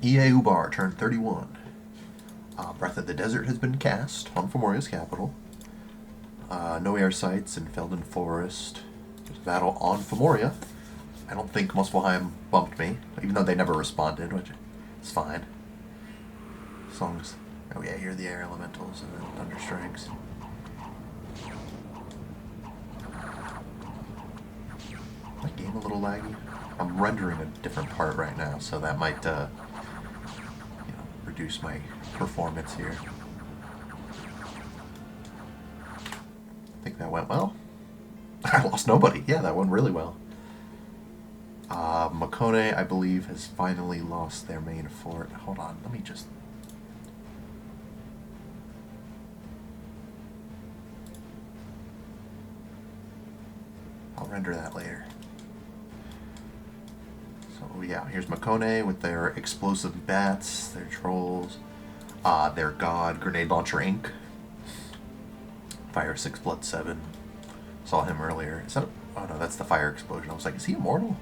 EA Ubar turned 31. Breath of the Desert has been cast on Fomoria's capital. No air sights in Felden Forest. There's a battle on Fomoria. I don't think Muspelheim bumped me, even though they never responded, which is fine. As long as... Oh yeah, here are the air elementals and then thunder strikes. My game a little laggy? I'm rendering a different part right now, so that might, reduce my performance here. I think that went well. I lost nobody. Yeah, that went really well. Mekone, I believe, has finally lost their main fort. Hold on, let me just... I'll render that later. So yeah, here's Mekone with their explosive bats, their trolls, their god, Grenade Launcher Inc. Fire 6 Blood 7. Saw him earlier. Is that oh no, that's the fire explosion. I was like, is he immortal?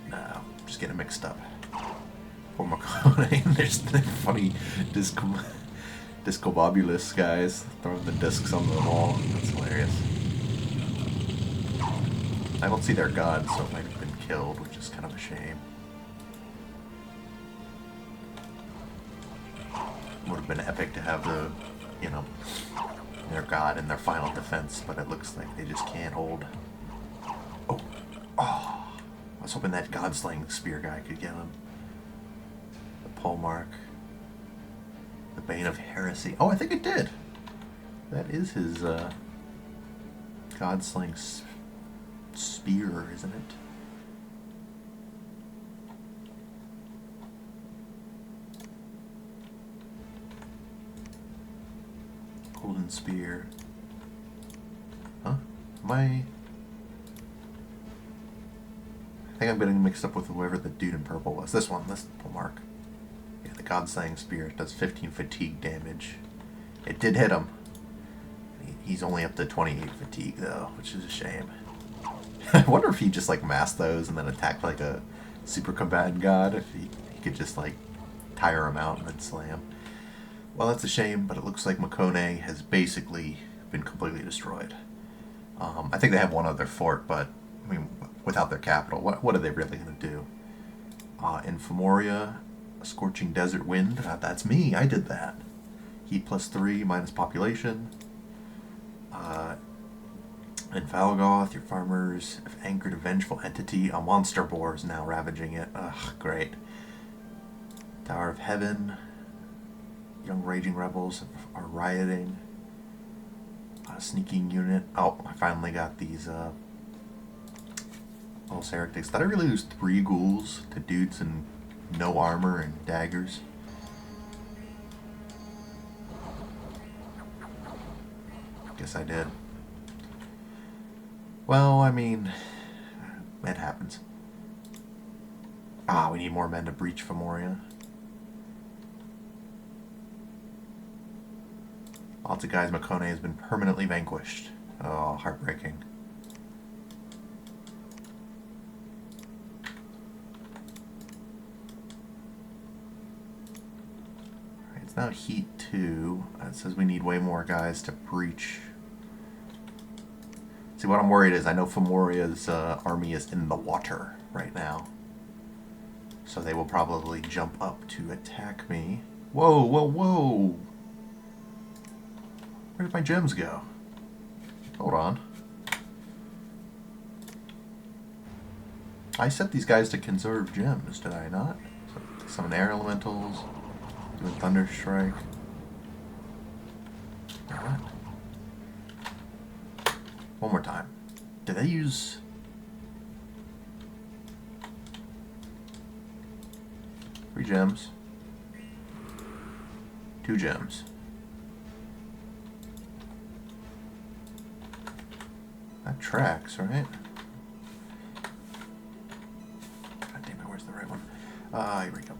No, just getting mixed up. Poor Mekone. There's the funny discobobulus guys throwing the discs on the wall. That's hilarious. I don't see their god, so it might have been killed, which is kind of a shame. Would have been epic to have the, their god in their final defense, but it looks like they just can't hold. Oh, I was hoping that god-slaying spear guy could get him. The polemark. The Bane of Heresy. Oh, I think it did. That is his god-slaying spear, isn't it? Golden spear. Huh? I think I'm getting mixed up with whoever the dude in purple was. This one, this mark. Yeah, the God-Slaying Spear. It does 15 fatigue damage. It did hit him. He's only up to 28 fatigue, though, which is a shame. I wonder if he just, masked those and then attacked, a super combatant god. If he could just, tire him out and then slay him. Well, that's a shame, but it looks like Mekone has basically been completely destroyed. I think they have one other fort, but, without their capital, what are they really going to do? In Fomoria, a Scorching Desert Wind. That's me. I did that. Heat +3 minus population. In Valgoth, your farmers have anchored a vengeful entity. A monster boar is now ravaging it. Ugh, great. Tower of Heaven. Young raging rebels are rioting. Sneaking unit. Oh, I finally got these little heretics. Did I really lose 3 ghouls to dudes in no armor and daggers? Guess I did. Well, it happens. We need more men to breach Fomoria. Lots of guys, Mekone has been permanently vanquished. Oh, heartbreaking. Alright, it's now Heat 2. It says we need way more guys to breach. See, what I'm worried is I know Fomoria's army is in the water right now. So they will probably jump up to attack me. Whoa, whoa, whoa! Where did my gems go? Hold on. I set these guys to conserve gems, did I not? So, summon air elementals, doing thunder strike. What? One more time. Did they use... 3 gems. 2 gems. That tracks, right? God damn it, where's the right one? Here we go.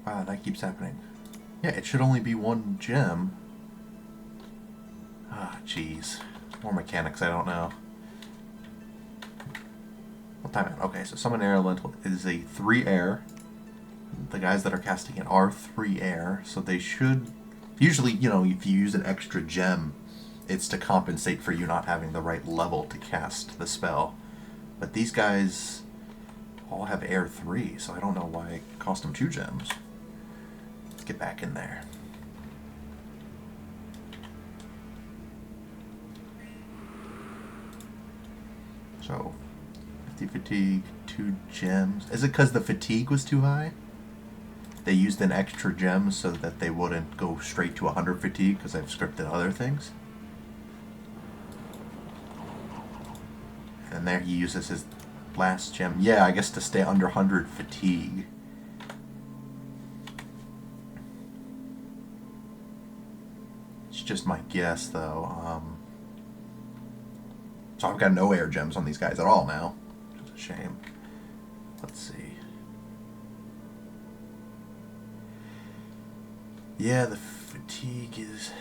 Wow, that keeps happening. Yeah, it should only be 1 gem. Jeez. More mechanics I don't know. time out. Okay, so summon air elemental is a 3 air. The guys that are casting it are 3 air, so they should... Usually, you know, if you use an extra gem, it's to compensate for you not having the right level to cast the spell. But these guys all have air 3, so I don't know why it cost them 2 gems. Let's get back in there. So, 50 fatigue, 2 gems. Is it because the fatigue was too high? They used an extra gem so that they wouldn't go straight to 100 fatigue because I've scripted other things. And there he uses his last gem. Yeah, I guess to stay under 100 fatigue. It's just my guess, though. So I've got no air gems on these guys at all now. Which is a shame. Let's see. Yeah, the fatigue is...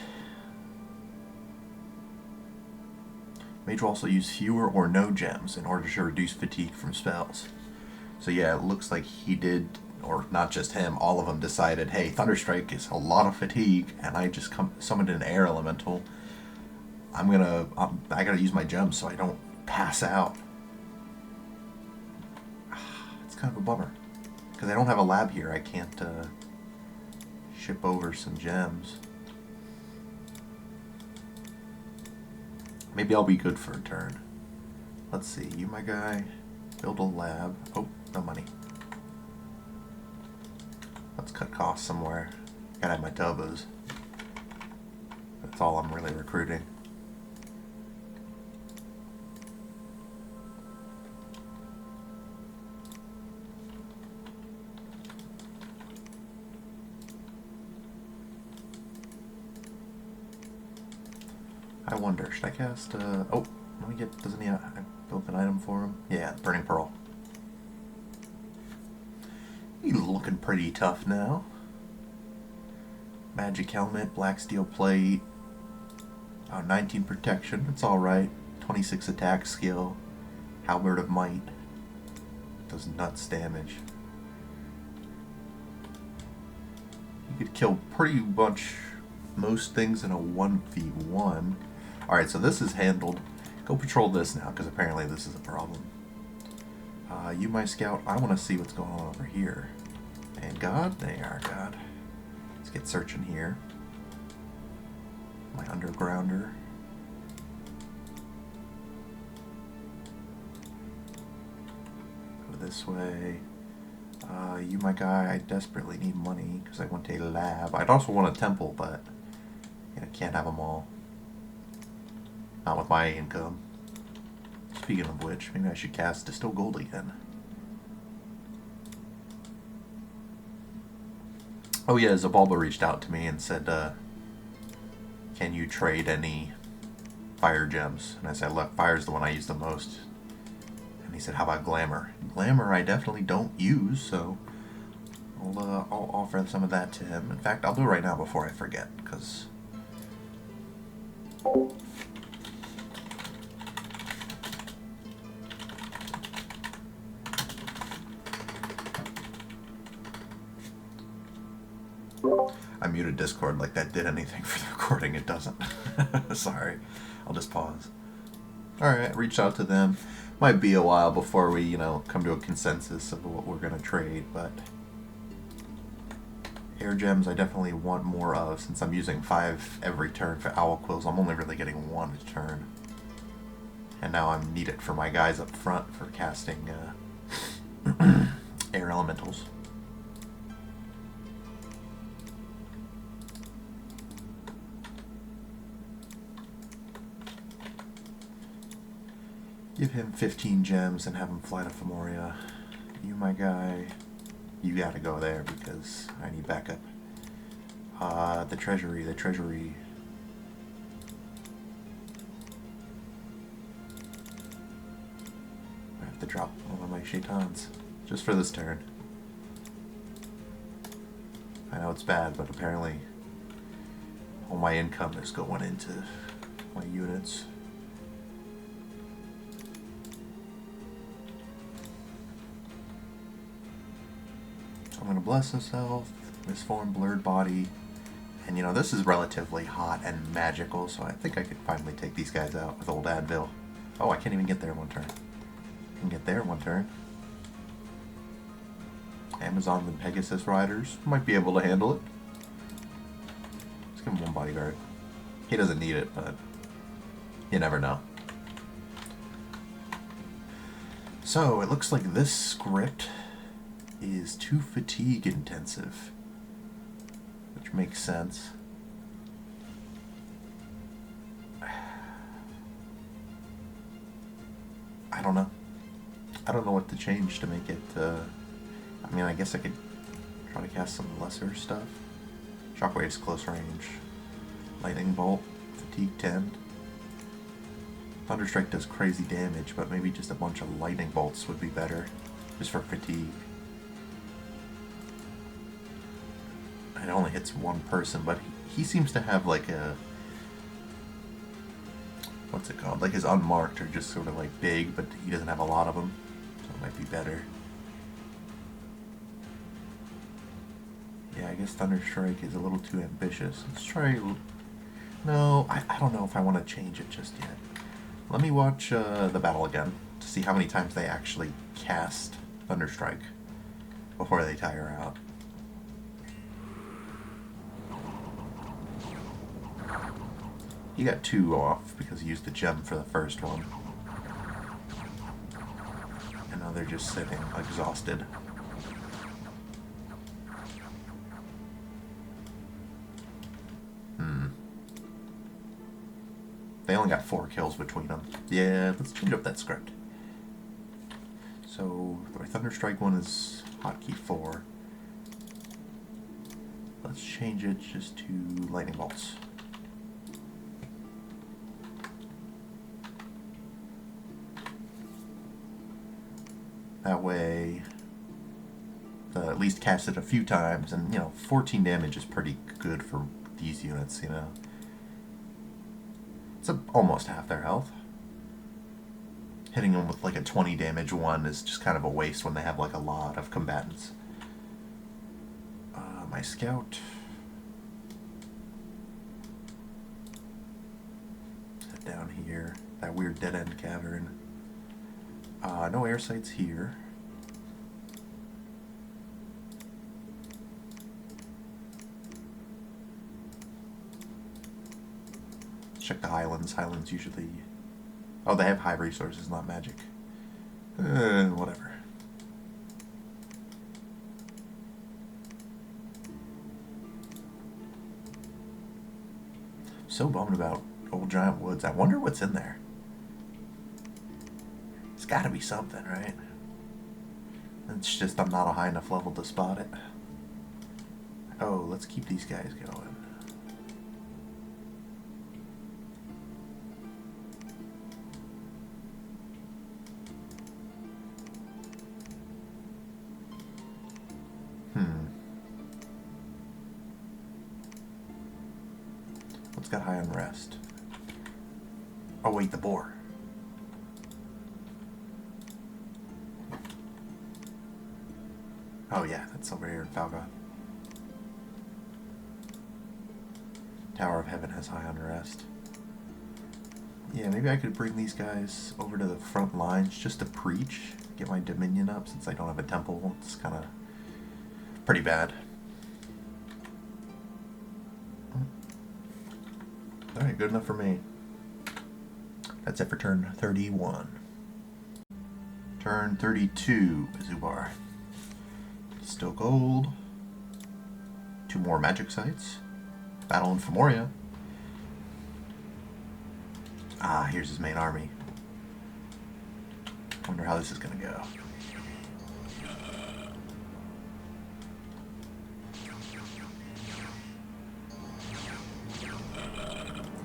Mage will also use fewer or no gems in order to reduce fatigue from spells. So yeah, it looks like he did, or not just him, all of them decided, hey, Thunderstrike is a lot of fatigue, and I just summoned an air elemental. I gotta use my gems so I don't pass out. It's kind of a bummer. Because I don't have a lab here, I can't ship over some gems. Maybe I'll be good for a turn. Let's see, you my guy, build a lab. Oh, no money. Let's cut costs somewhere. Gotta have my turbos. That's all I'm really recruiting. I wonder, should I cast, oh, let me get, doesn't he, I built an item for him? Yeah, Burning Pearl. He's looking pretty tough now. Magic Helmet, Black Steel Plate, 19 Protection, it's alright. 26 Attack Skill, Halberd of Might, does nuts damage. You could kill pretty much most things in a 1v1. Alright, so this is handled. Go patrol this now, because apparently this is a problem. You, my scout, I want to see what's going on over here. And God, they are God. Let's get searching here. My undergrounder. Go this way. You, my guy, I desperately need money, because I want a lab. I'd also want a temple, but I can't have them all. Not with my income. Speaking of which, maybe I should cast Distill Gold again. Oh yeah, Zabalba reached out to me and said, can you trade any fire gems? And I said, look, fire's the one I use the most. And he said, how about glamour? Glamour I definitely don't use, so I'll offer some of that to him. In fact, I'll do it right now before I forget, because... I muted Discord like that did anything for the recording. It doesn't. Sorry. I'll just pause. Alright, reach out to them. Might be a while before we, come to a consensus of what we're going to trade, but... Air gems I definitely want more of, since I'm using 5 every turn for Owl Quills. I'm only really getting 1 a turn. And now I'm needed for my guys up front for casting air elementals. Give him 15 gems and have him fly to Fomoria. You, my guy, you gotta go there because I need backup. The treasury. I have to drop one of my shaitans just for this turn. I know it's bad, but apparently all my income is going into my units. gonna bless herself. Misformed, blurred body. And you know, this is relatively hot and magical, so I think I could finally take these guys out with old Advil. Oh, I can't even get there in one turn. I can get there in one turn. Amazon and Pegasus riders might be able to handle it. Let's give him one bodyguard. He doesn't need it, but you never know. So, it looks like this script is too fatigue intensive, which makes sense. I don't know. I don't know what to change to make it, I mean, I guess I could try to cast some lesser stuff. Shockwave's close range. Lightning Bolt, fatigue 10. Thunderstrike does crazy damage, but maybe just a bunch of lightning bolts would be better, just for fatigue. It only hits one person, but he seems to have like a... what's it called? Like his unmarked are just sort of like big, but he doesn't have a lot of them, so it might be better. Yeah, I guess Thunderstrike is a little too ambitious. Let's try... No, I don't know if I want to change it just yet. Let me watch the battle again to see how many times they actually cast Thunderstrike before they tire out. He got 2 off because he used the gem for the first one. And now they're just sitting exhausted. They only got 4 kills between them. Yeah, let's change up that script. So, the Thunderstrike one is hotkey 4. Let's change it just to lightning bolts. That way, at least cast it a few times, and you know, 14 damage is pretty good for these units, you know. It's almost half their health. Hitting them with like a 20 damage one is just kind of a waste when they have like a lot of combatants. My scout. Head down here. That weird dead-end cavern. No air sights here. Check the Highlands. Highlands usually... Oh, they have high resources, not magic. Whatever. So bummed about Old Giant Woods. I wonder what's in there. It's gotta be something, right? It's just I'm not a high enough level to spot it. Oh, let's keep these guys going. What's got high unrest? Oh wait, the boar. Oh yeah, that's over here in Falgoth. Tower of Heaven has high unrest. Yeah, maybe I could bring these guys over to the front lines just to preach, get my Dominion up since I don't have a temple. It's kind of pretty bad. Alright, good enough for me. That's it for turn 31. Turn 32 is Ubar. Still gold. 2 more magic sites. Battle in Fomoria. Ah, here's his main army. Wonder how this is gonna go.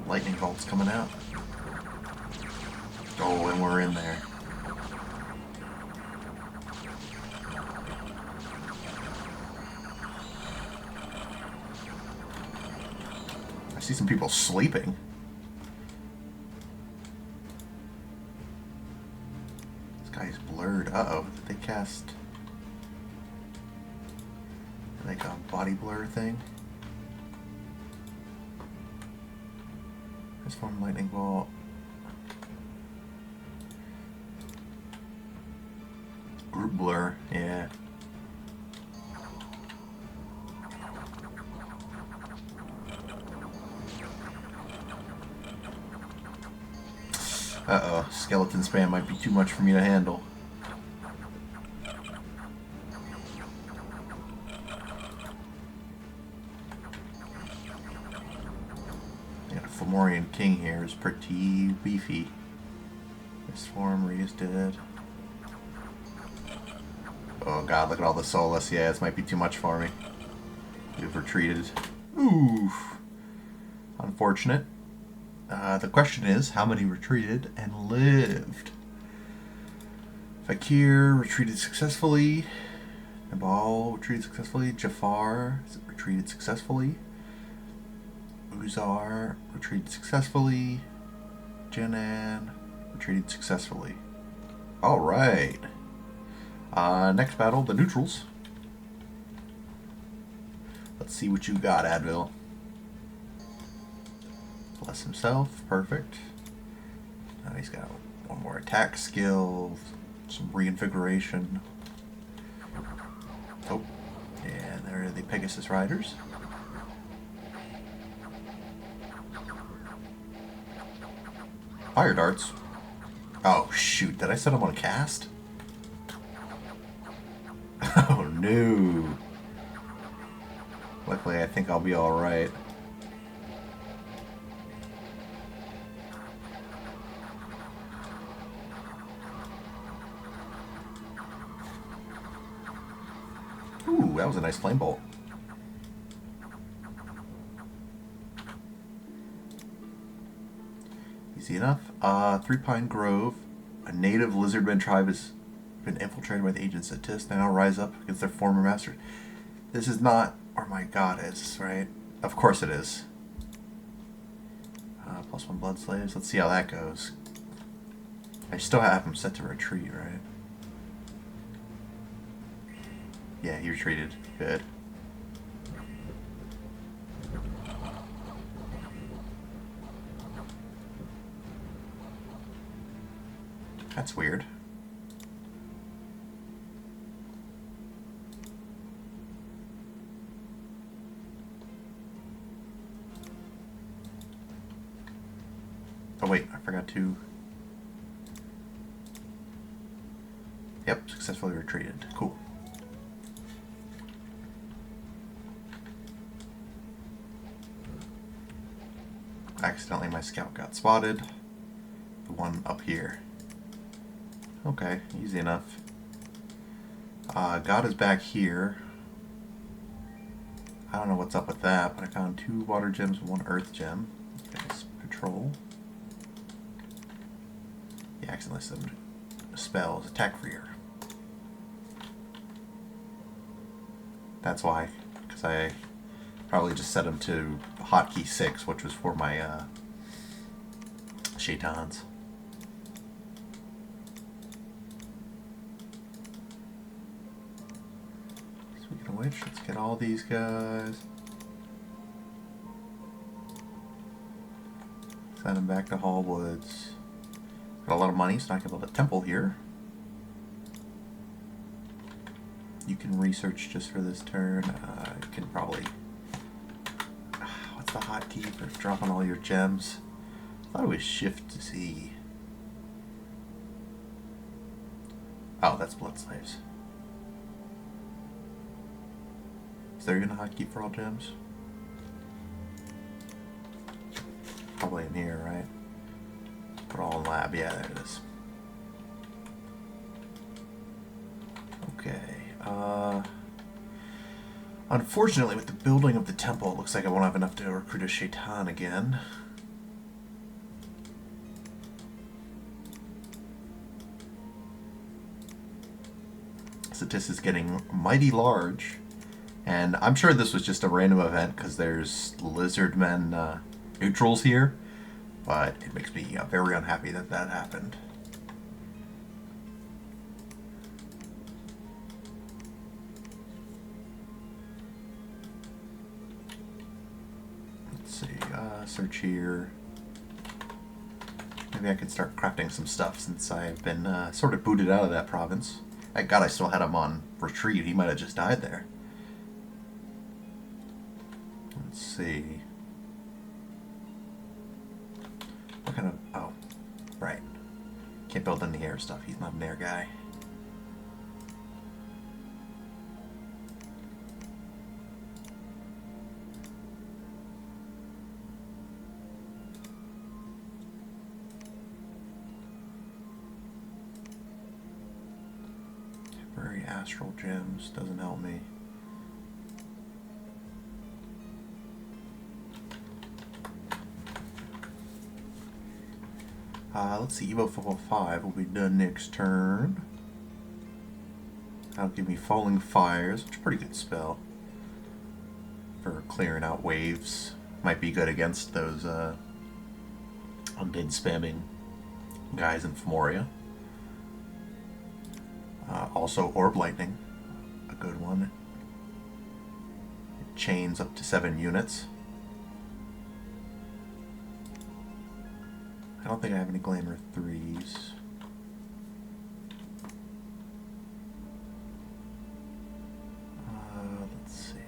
Lightning bolts coming out. Oh, and we're in there. I see some people sleeping. This guy's blurred. Uh-oh. Did they cast... like a body blur thing. This one lightning bolt. Group blur, yeah. Uh-oh, skeleton spam might be too much for me to handle. Yeah, Fomorian King here is pretty beefy. This form, Rita's dead. Oh god, look at all the Solus. Yeah, this might be too much for me. We've retreated. Oof. Unfortunate. The question is, how many retreated and lived? Fakir retreated successfully. Nabal retreated successfully. Jafar retreated successfully. Uzar retreated successfully. Janan retreated successfully. Alright. Next battle, the neutrals. Let's see what you got, Advil. Bless himself. Perfect. Now he's got one more attack skill, some reinvigoration. Oh, and there are the Pegasus Riders. Fire darts. Oh shoot, did I set him on a cast? Oh no. Luckily I think I'll be alright. Ooh, that was a nice flame bolt. Easy enough. Three Pine Grove. A native lizardmen tribe has been infiltrated by the agents of Tis. They now rise up against their former master. This is not where my god is, right? Of course it is. +1 blood slaves. Let's see how that goes. I still have him set to retreat, right? Yeah, he retreated. Good. That's weird. Oh wait, I forgot to... Yep, successfully retreated. Cool. Accidentally my scout got spotted. The one up here. Okay, easy enough. God is back here. I don't know what's up with that, but I found 2 water gems and 1 earth gem. Let's patrol. He accidentally summoned spells. Attack freer. That's why. Because I probably just set him to hotkey 6, which was for my Shaitans. Speaking of which, let's get all these guys. Send them back to Hallwoods. Got a lot of money, so I can build a temple here. You can research just for this turn. You can probably... What's the hotkey for dropping all your gems? I thought it was Shift Z. Oh, that's Blood Slaves. Is there even a hotkey for all gems? Probably in here, right? Put all in lab. Yeah, there it is. Okay. Unfortunately, with the building of the temple, it looks like I won't have enough to recruit a Shaitan again. Satis is getting mighty large, and I'm sure this was just a random event because there's lizardmen neutrals here, but it makes me very unhappy that that happened. see, search here. Maybe I could start crafting some stuff since I've been sort of booted out of that province. Thank God I still had him on retreat. He might have just died there. Let's see. What kind of... Oh, right. Can't build any air stuff. He's not an air guy. Temporary astral gems doesn't help me. Let's see, Evo 405 will be done next turn. That'll give me Falling Fires, which is a pretty good spell for clearing out waves. Might be good against those undead spamming guys in Fomoria. Also, Orb Lightning, a good one. It chains up to 7 units. I don't think I have any Glamour 3s. Let's see.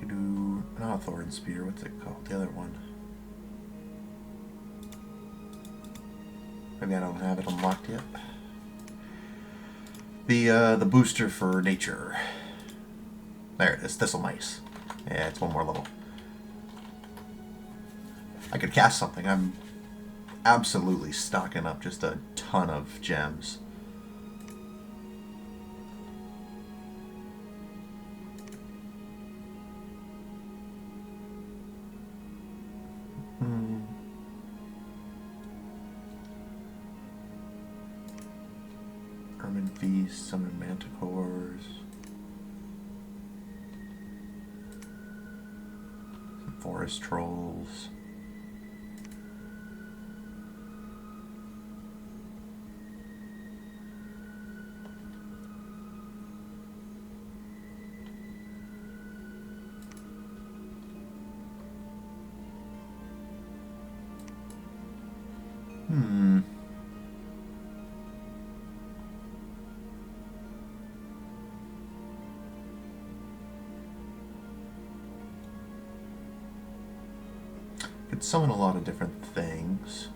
You do not a Thorn Spear. What's it called? The other one. Maybe I don't have it unlocked yet. The booster for nature. There it is. Thistle Mice. Yeah, it's one more level. I could cast something. I'm absolutely stocking up just a ton of gems. Ermine Feast, summon Manticores. Some Forest Trolls. Could summon a lot of different things.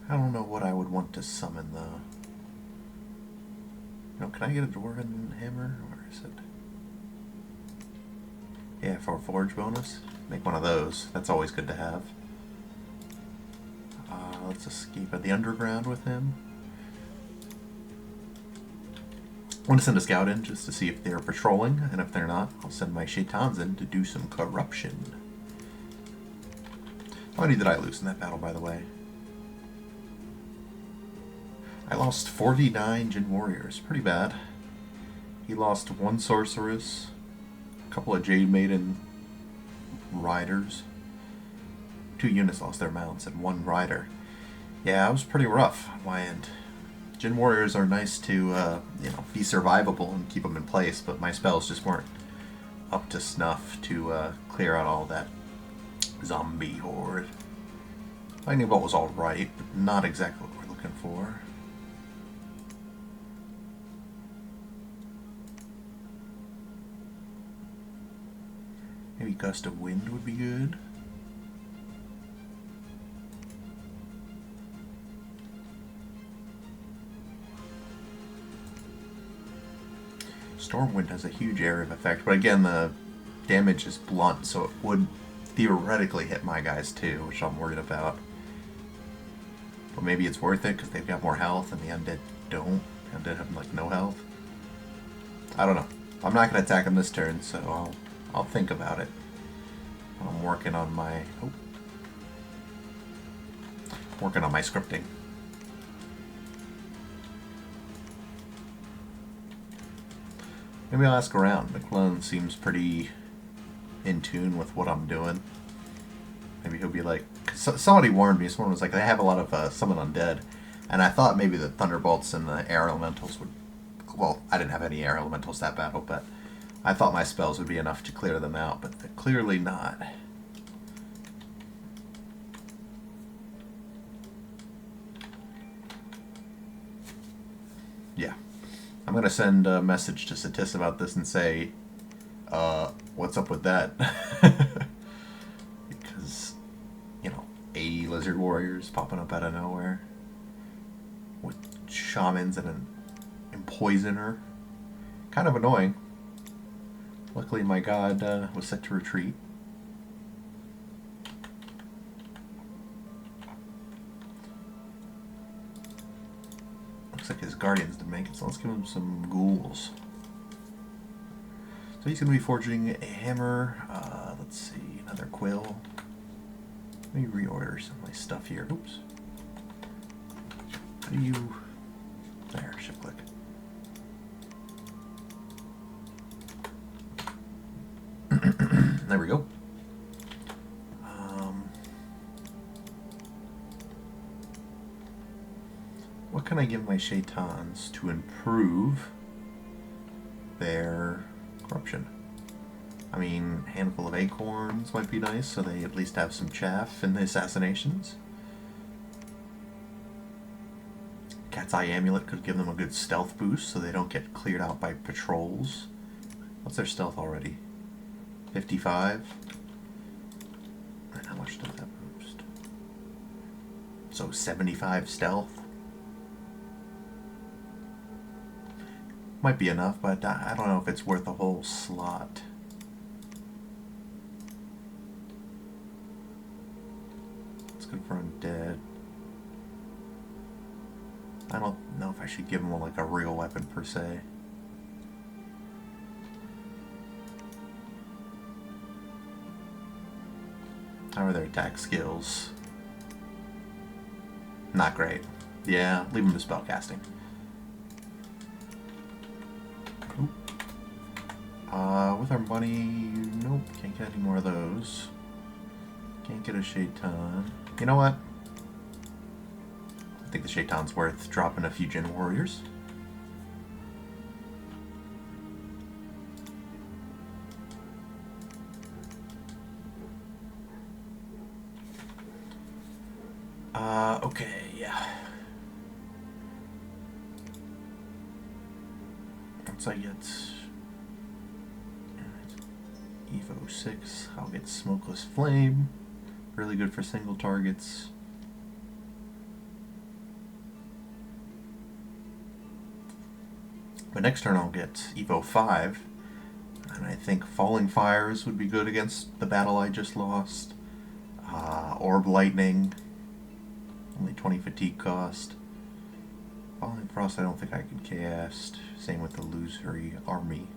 I don't know what I would want to summon though. You know, can I get a Dwarven Hammer? Where is it? Yeah, for a Forge bonus. Make one of those. That's always good to have. Let's escape at the underground with him. I want to send a scout in just to see if they're patrolling, and if they're not, I'll send my Shaitans in to do some corruption. How many did I lose in that battle, by the way? I lost 49 Djinn Warriors. Pretty bad. He lost 1 Sorceress, a couple of Jade Maiden Riders. 2 units lost their mounts, and 1 Rider. Yeah, it was pretty rough on my end. Djinn Warriors are nice to, you know, be survivable and keep them in place, but my spells just weren't up to snuff to clear out all that zombie horde. Lightning Bolt was alright, but not exactly what we're looking for. Maybe Gust of Wind would be good. Stormwind has a huge area of effect, but again, the damage is blunt, so it would theoretically hit my guys too, which I'm worried about. But maybe it's worth it because they've got more health and the undead don't. The undead have like no health. I don't know. I'm not going to attack him this turn, so I'll think about it. I'm working on my scripting. Maybe I'll ask around. Mekone seems pretty in tune with what I'm doing. Maybe he'll be like, somebody warned me. Someone was like, they have a lot of summon undead, and I thought maybe the thunderbolts and the air elementals would. Well, I didn't have any air elementals that battle, but I thought my spells would be enough to clear them out, but they're clearly not. Yeah. I'm going to send a message to Satis about this and say, what's up with that? Because, 80 lizard warriors popping up out of nowhere with shamans and an empoisoner. Kind of annoying. Luckily my god was set to retreat. Looks like his guardians didn't make it, so let's give him some ghouls. So he's going to be forging a hammer. Let's see, another quill. Let me reorder some of my stuff here. Oops. How do you... There, shift click. There we go. What can I give my Shaitans to improve their corruption? I mean, a handful of acorns might be nice, so they at least have some chaff in the assassinations. Cat's Eye Amulet could give them a good stealth boost so they don't get cleared out by patrols. What's their stealth already? 55? And how much does that boost? So 75 stealth? Might be enough, but I don't know if it's worth a whole slot. It's good for undead. I don't know if I should give them like a real weapon per se. How are their attack skills? Not great. Yeah, leave them to spellcasting. With our money, nope, can't get any more of those. Can't get a Shaitan. You know what? I think the Shaitan's worth dropping a few Djinn Warriors. Okay, yeah. Once I get Evo 6, I'll get Smokeless Flame. Really good for single targets. But next turn I'll get Evo 5. And I think Falling Fires would be good against the battle I just lost. Orb Lightning. Only 20 fatigue cost. Falling Frost I don't think I can cast. Same with the Illusory Army.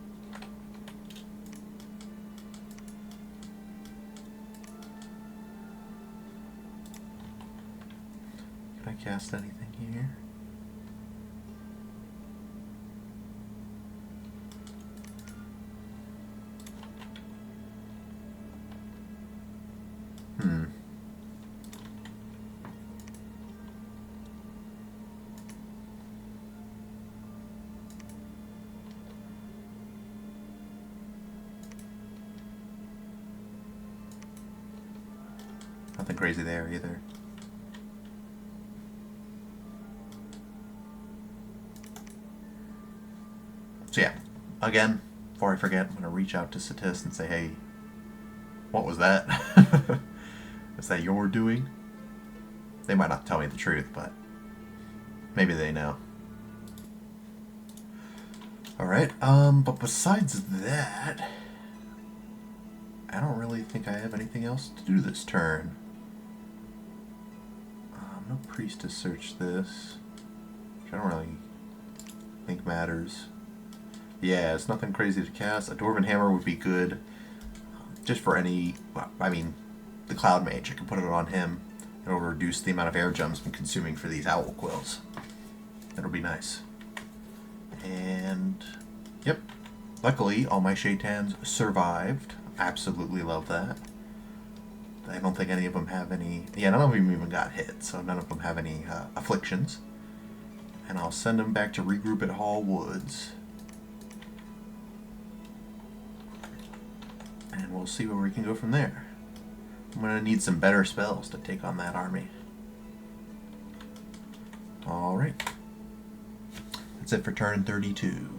Can I cast anything here? Nothing crazy there either. So yeah, again, before I forget, I'm going to reach out to Satis and say, hey, what was that? Is that your doing? They might not tell me the truth, but maybe they know. Alright, but besides that, I don't really think I have anything else to do this turn. No priest to search this, which I don't really think matters. Yeah, it's nothing crazy to cast. A Dwarven Hammer would be good, just for any, well, I mean, the Cloud Mage, I can put it on him. It'll reduce the amount of air gems I'm consuming for these Owl Quills. That'll be nice. And, yep. Luckily, all my Shaitans survived. Absolutely love that. I don't think any of them have any... Yeah, none of them even got hit, so none of them have any afflictions. And I'll send them back to regroup at Hall Woods. And we'll see where we can go from there. I'm going to need some better spells to take on that army. Alright. That's it for turn 32.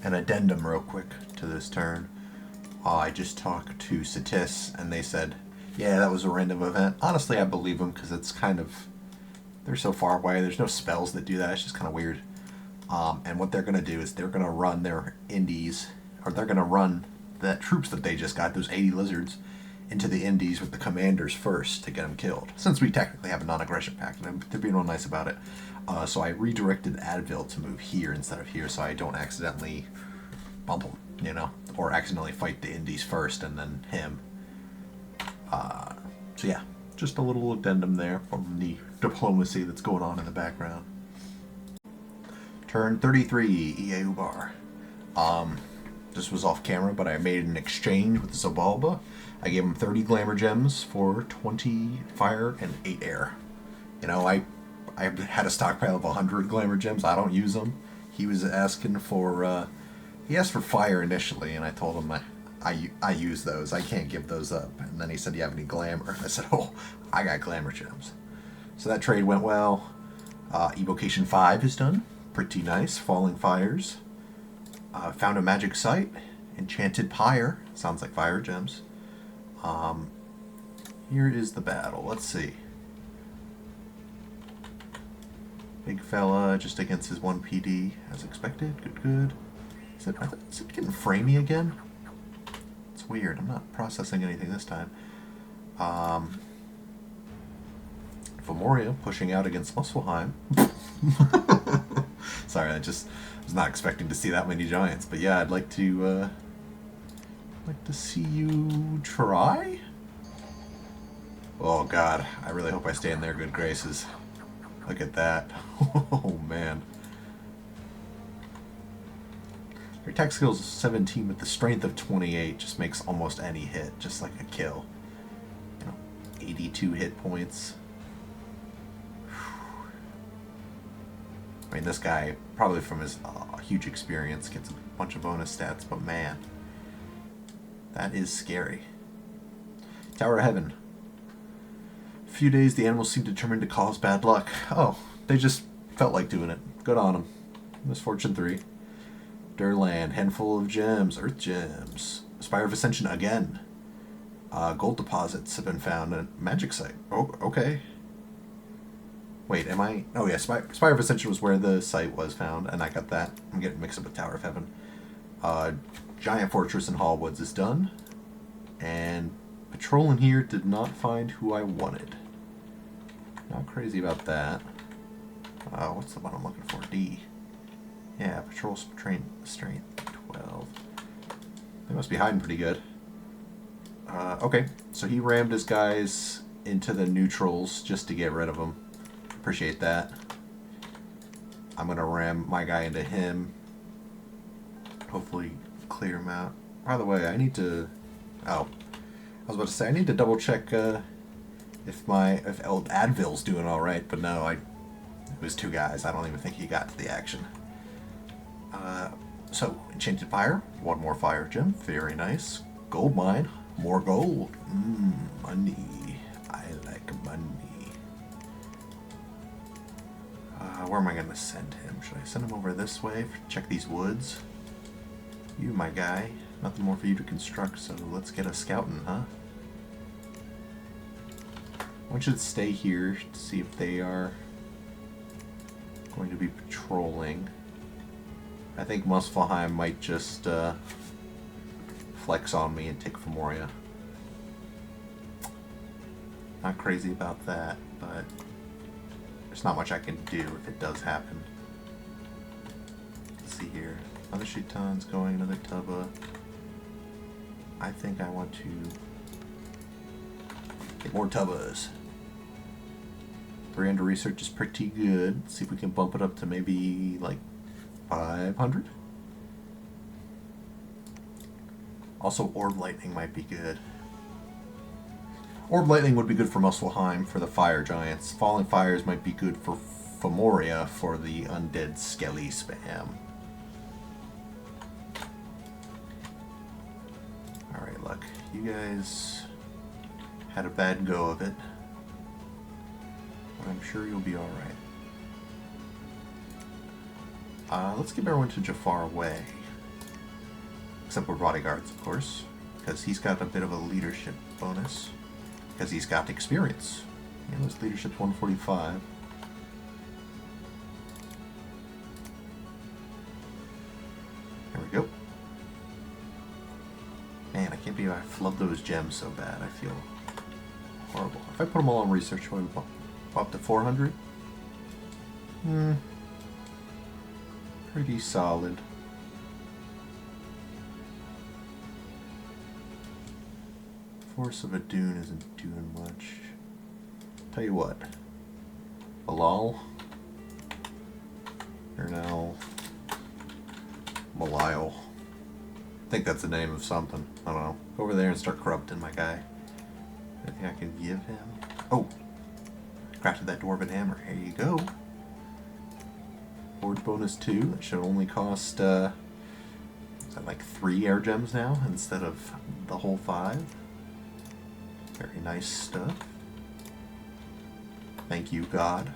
An addendum real quick to this turn. I just talked to Satis and they said, yeah, that was a random event. Honestly, I believe them because it's kind of... They're so far away. There's no spells that do that. It's just kind of weird. And what they're going to do is they're going to run their indies, or they're going to run the troops that they just got, those 80 lizards, into the indies with the commanders first to get them killed. Since we technically have a non-aggression pact, and they're being real nice about it. So I redirected Advil to move here instead of here so I don't accidentally bump him, you know? Or accidentally fight the indies first and then him. So yeah, just a little addendum there from the diplomacy that's going on in the background. Turn 33, EA Ubar. This was off camera, but I made an exchange with Zobalba. I gave him 30 glamour gems for 20 fire and 8 air. You know, I had a stockpile of 100 glamour gems. I don't use them. He was asking for, he asked for fire initially, and I told him I use those. I can't give those up. And then he said, do you have any glamour? I said, oh, I got glamour gems. So that trade went well. Evocation 5 is done. Pretty nice. Falling Fires. Found a magic site. Enchanted Pyre. Sounds like fire gems. Here is the battle. Let's see. Big fella just against his 1 PD as expected. Good, good. Is it getting framey again? It's weird. I'm not processing anything this time. Fomoria pushing out against Muspelheim. Sorry, I just was not expecting to see that many giants. But yeah, I'd like to see you try. Oh God, I really hope I stay in their good graces. Look at that. Oh man. Your attack skill is 17 with the strength of 28. Just makes almost any hit, just like a kill. You know, 82 hit points. I mean, this guy, probably from his huge experience, gets a bunch of bonus stats, but man, that is scary. Tower of Heaven. A few days, the animals seem determined to cause bad luck. Oh, they just felt like doing it. Good on them. Misfortune 3. Durland, handful of gems, earth gems. Spire of Ascension again. Gold deposits have been found at magic site. Oh, okay. Wait, am I... Oh yeah, Spire of Ascension was where the site was found, and I got that. I'm getting mixed up with Tower of Heaven. Giant Fortress in Hallwoods is done. And patrolling here did not find who I wanted. Not crazy about that. What's the one I'm looking for? D. Yeah, patrol strength 12. They must be hiding pretty good. Okay, so he rammed his guys into the neutrals just to get rid of them. Appreciate that. I'm gonna ram my guy into him. Hopefully clear him out. By the way, I need to... Oh, I was about to say I need to double check if old Advil's doing all right, but no, it was 2 guys. I don't even think he got to the action. So Enchanted Fire, 1 more fire gem, very nice. Gold mine, more gold. Money. I like money. Where am I going to send him? Should I send him over this way? Check these woods. You, my guy. Nothing more for you to construct, so let's get a scouting, huh? I should stay here to see if they are going to be patrolling. I think Muspelheim might just flex on me and take Fomoria. Not crazy about that, but there's not much I can do if it does happen. Let's see here. Another Shaitan's going, another Tubba. I think I want to get more Tubbas. Brand research is pretty good. Let's see if we can bump it up to maybe like 500. Also, Orb Lightning might be good. Orb Lightning would be good for Muspelheim for the Fire Giants. Falling Fires might be good for Fomoria for the Undead Skelly spam. Alright, look. You guys had a bad go of it. But I'm sure you'll be alright. Let's give everyone to Jafar away. Except for bodyguards, of course. Because he's got a bit of a leadership bonus. Because he's got experience. Yeah, his leadership's 145. There we go. Man, I can't believe I flubbed those gems so bad. I feel horrible. If I put them all on research, would I go up to 400? Pretty solid. Force of a Dune isn't doing much. Tell you what. Balal. You're now Malile. I think that's the name of something. I don't know. Go over there and start corrupting my guy. Anything I can give him? Oh! Crafted that Dwarven Hammer. Here you go. Forge bonus 2. That should only cost, is that like 3 air gems now instead of the whole 5? Very nice stuff. Thank you, God.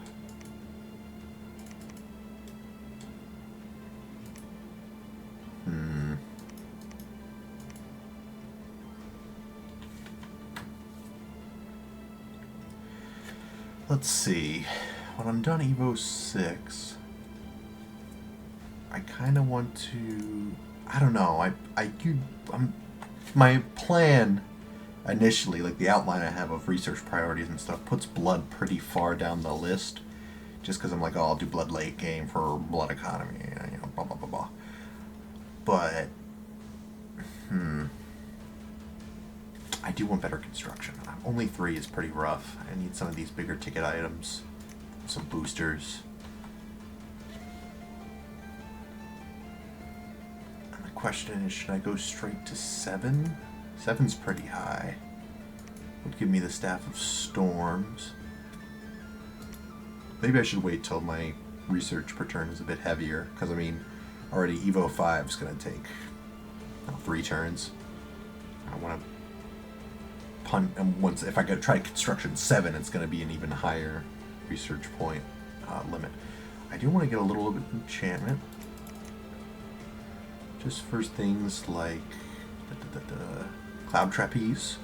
Let's see. When I'm done Evo 6, I kind of want to... I don't know. My plan initially, like the outline I have of research priorities and stuff, puts blood pretty far down the list. Just because I'm like, oh, I'll do blood late game for blood economy, you know, blah, blah, blah, blah. But, I do want better construction. Only 3 is pretty rough. I need some of these bigger ticket items, some boosters. And the question is, should I go straight to 7? 7's pretty high. Would give me the Staff of Storms. Maybe I should wait till my research per turn is a bit heavier, because I mean, already Evo 5 is going to take 3 turns. I want to punt, and once if I go try construction 7, it's going to be an even higher research point limit. I do want to get a little bit of enchantment, just for things like Cloud Trapeze.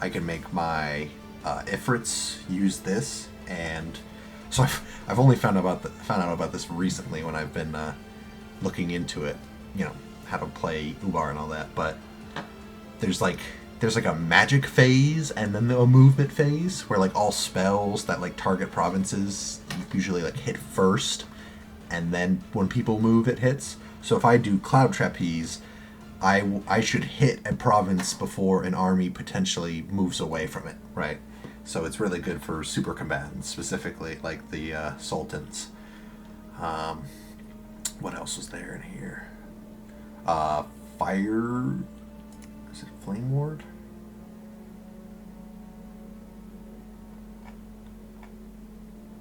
I can make my Ifrits use this, and so I've only found out about this recently when I've been looking into it, you know, how to play Ubar and all that. But there's like a magic phase and then a movement phase where like all spells that like target provinces usually like hit first, and then when people move it hits. So if I do Cloud Trapeze, I should hit a province before an army potentially moves away from it, right? So it's really good for super combatants, specifically like the Sultans. What else was there in here? Fire... Is it Flame Ward?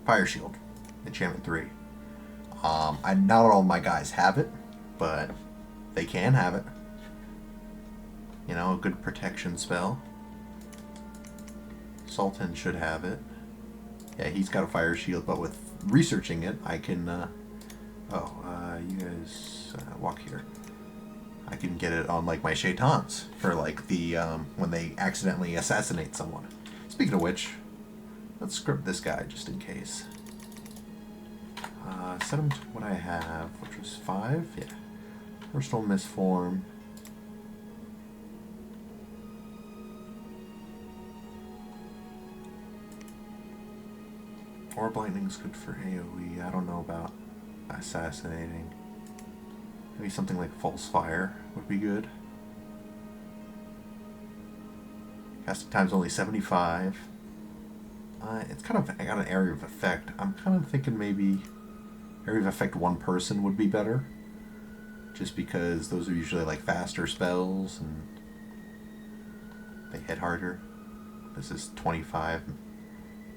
Fire Shield. Enchantment 3. Not all my guys have it, but they can have it. You know, a good protection spell. Sultan should have it. Yeah, he's got a Fire Shield, but with researching it, I can... you guys walk here. I can get it on like my Shaitans for like the when they accidentally assassinate someone. Speaking of which, let's script this guy just in case. Set him to what I have, which was 5. Yeah. Personal Misform. Orb Lightning's good for AoE. I don't know about assassinating. Maybe something like False Fire would be good. Casting time's only 75. It's kind of got an area of effect. I'm kind of thinking maybe area of effect one person would be better. Just because those are usually like faster spells and they hit harder. This is 25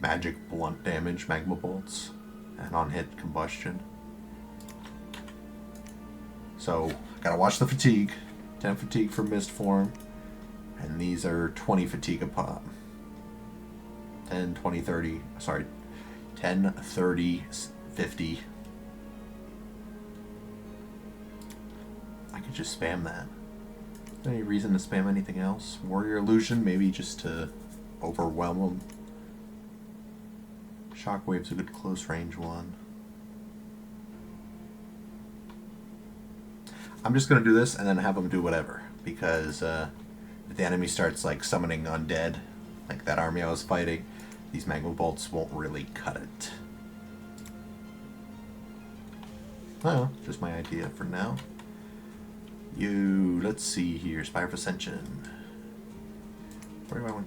magic blunt damage magma bolts and on hit combustion. So gotta watch the fatigue. 10 fatigue for mist form. And these are 20 fatigue a pop. 10, 20, 30. Sorry. 10, 30, 50. I could just spam that. Any reason to spam anything else? Warrior Illusion, maybe just to overwhelm them. Shockwave's a good close range one. I'm just gonna do this and then have them do whatever, because if the enemy starts like summoning undead, like that army I was fighting, these magma bolts won't really cut it. Well, just my idea for now. Let's see here, Spire of Ascension. Where do I want?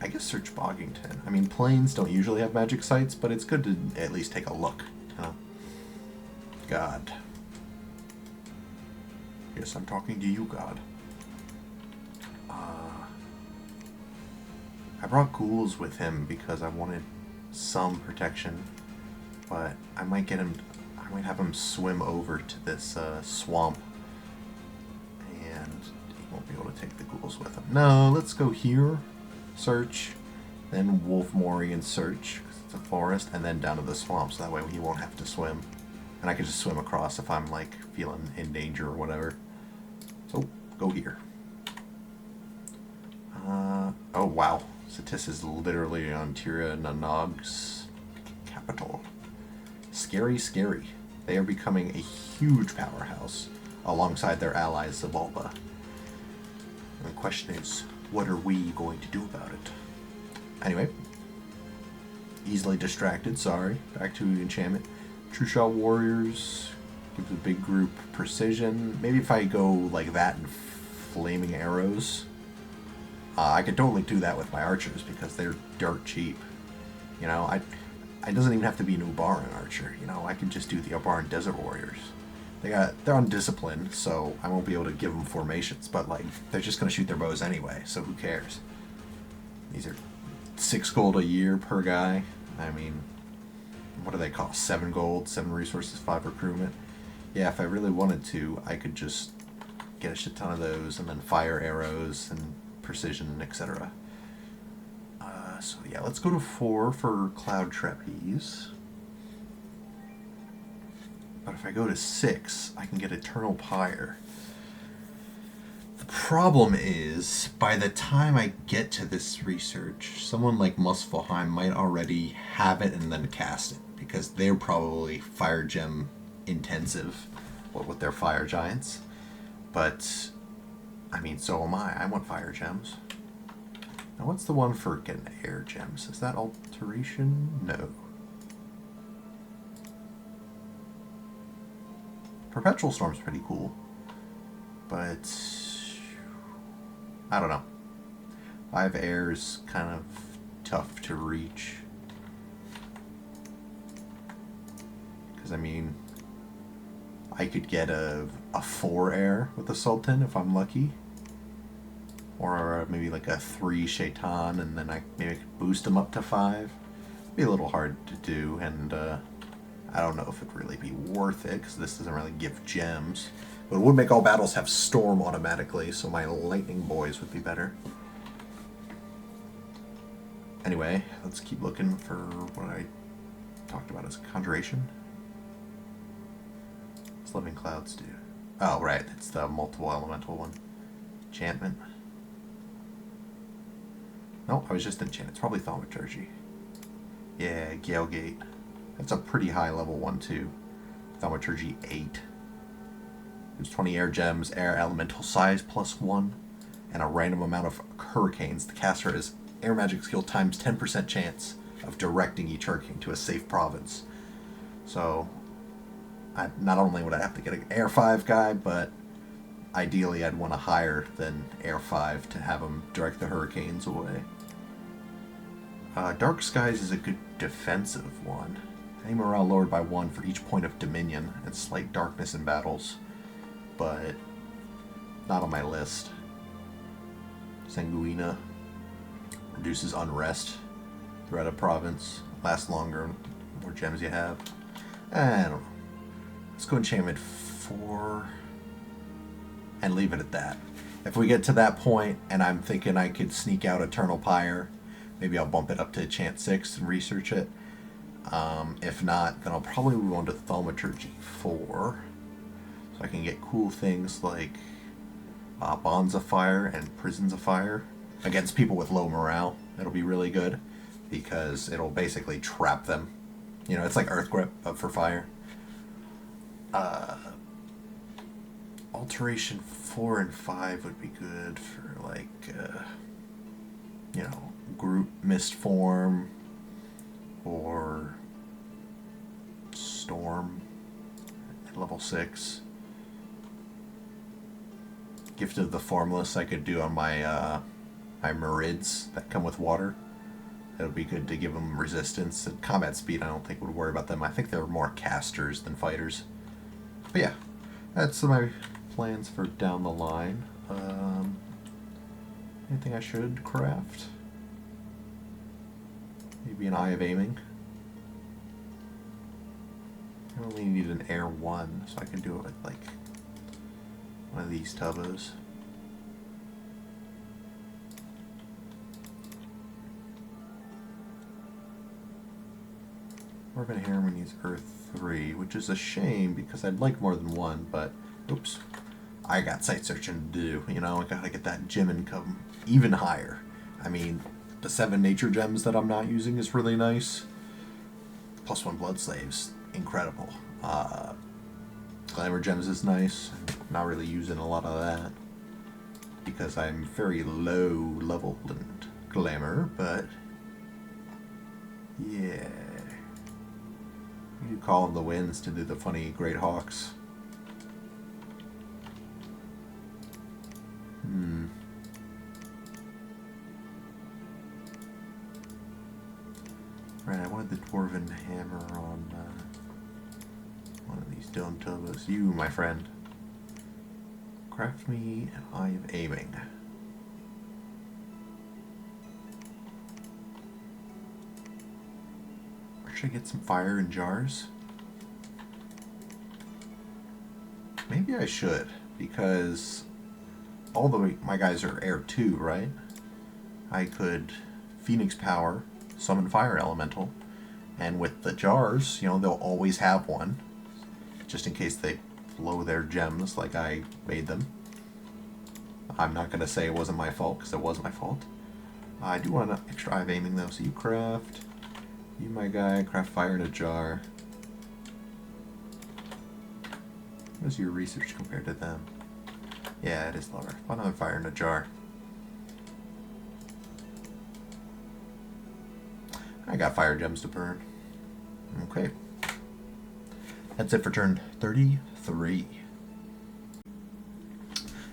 I guess search Boggington. I mean, plains don't usually have magic sites, but it's good to at least take a look. God. Yes, I'm talking to you, God. I brought ghouls with him because I wanted some protection, but I might get him. I might have him swim over to this swamp, and he won't be able to take the ghouls with him. No, let's go here, search, then Wolfmori and search because it's a forest, and then down to the swamp, so that way he won't have to swim, and I can just swim across if I'm like feeling in danger or whatever. So go here. Oh wow. Satis is literally on Tira Nanog's capital. Scary, scary. They are becoming a huge powerhouse alongside their allies Zabalba. And the question is, what are we going to do about it? Anyway, easily distracted, sorry. Back to enchantment. True Shot Warriors gives a big group precision. Maybe if I go like that and flaming arrows. I could totally do that with my archers because they're dirt cheap. You know, it doesn't even have to be an Ubar archer. You know, I could just do the Ubar Desert Warriors. They're on discipline, so I won't be able to give them formations. But like, they're just gonna shoot their bows anyway, so who cares? These are 6 gold a year per guy. I mean, what do they cost? 7 gold, 7 resources, 5 recruitment. Yeah, if I really wanted to, I could just get a shit ton of those and then fire arrows and precision, etc. So yeah, let's go to 4 for Cloud Trapeze. But if I go to 6, I can get Eternal Pyre. The problem is, by the time I get to this research, someone like Muspelheim might already have it and then cast it, because they're probably Fire Gem intensive, what with their Fire Giants. But I mean, so am I. I want Fire Gems. Now, what's the one for getting Air Gems? Is that Alteration? No. Perpetual Storm's pretty cool. But I don't know. 5 air's kind of tough to reach. Because, I mean, I could get a 4 air with the Sultan if I'm lucky. Or maybe like a 3 Shaitan, and then maybe I could boost them up to 5. It'd be a little hard to do, and I don't know if it'd really be worth it, because this doesn't really give gems. But it would make all battles have Storm automatically, so my Lightning Boys would be better. Anyway, let's keep looking for what I talked about as Conjuration. What's Living Clouds do? Oh, right, it's the multiple elemental one. Enchantment. No, I was just enchanted. It's probably Thaumaturgy. Yeah, Galegate. That's a pretty high level one, too. Thaumaturgy 8. There's 20 air gems, air elemental size +1, and a random amount of hurricanes. The caster is air magic skill times 10% chance of directing each hurricane to a safe province. So, not only would I have to get an Air 5 guy, but ideally I'd want to hire than Air 5 to have him direct the hurricanes away. Dark Skies is a good defensive one. Any morale lowered by 1 for each point of dominion and slight darkness in battles, but not on my list. Sanguina reduces unrest throughout a province, lasts longer, more gems you have. I don't know. Let's go enchantment 4 and leave it at that. If we get to that point and I'm thinking I could sneak out Eternal Pyre, maybe I'll bump it up to enchant 6 and research it. If not, then I'll probably move on to Thaumaturgy 4, so I can get cool things like Bonds of Fire and Prisons of Fire against people with low morale. It'll be really good because it'll basically trap them. You know, it's like Earth Grip, but for fire. Alteration 4 and 5 would be good for, like, you know, Group Mist Form or Storm at level 6. Gift of the Formless I could do on my my Marids that come with water. It would be good to give them resistance. And combat speed I don't think would worry about them. I think they're more casters than fighters. But yeah, that's my plans for down the line. Anything I should craft? Maybe an Eye of Aiming. I only need an Air 1, so I can do it with like one of these tubos. Urban Harriman needs Earth 3, which is a shame because I'd like more than one, but oops. I got site searching to do, you know, I gotta get that gem income even higher. I mean, the 7 nature gems that I'm not using is really nice. +1 blood slaves, incredible. Glamour gems is nice. I'm not really using a lot of that because I'm very low level in glamour, but yeah. You call them the winds to do the funny Great Hawks. Right, I wanted the Dwarven Hammer on one of these dome tubos. You, my friend. Craft me an Eye of Aiming. Or should I get some fire in jars? Maybe I should, because all my guys are Air 2, right? I could Phoenix Power, summon Fire Elemental, and with the jars, you know, they'll always have one, just in case they blow their gems like I made them. I'm not going to say it wasn't my fault, because it was my fault. I do want an extra Eye of Aiming, though, so you craft. You, my guy, craft fire in a jar. What's your research compared to them? Yeah, it is lower. Another fire in a jar. I got fire gems to burn. Okay. That's it for turn 33.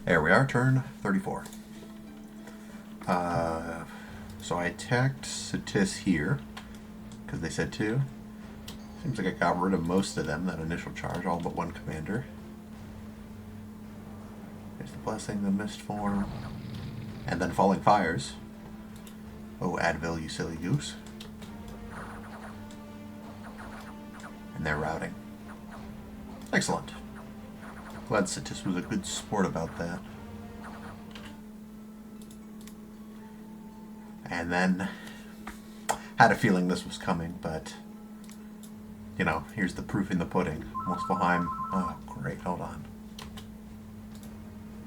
There we are, turn 34. So I attacked Satis here, because they said to. Seems like I got rid of most of them, that initial charge, all but one commander. There's the Blessing, the Mist Form, and then Falling Fires. Oh, Advil, you silly goose. And they're routing. Excellent. Glad Satis was a good sport about that. And then, had a feeling this was coming, but, you know, here's the proof in the pudding. Muspelheim. Oh, great, hold on.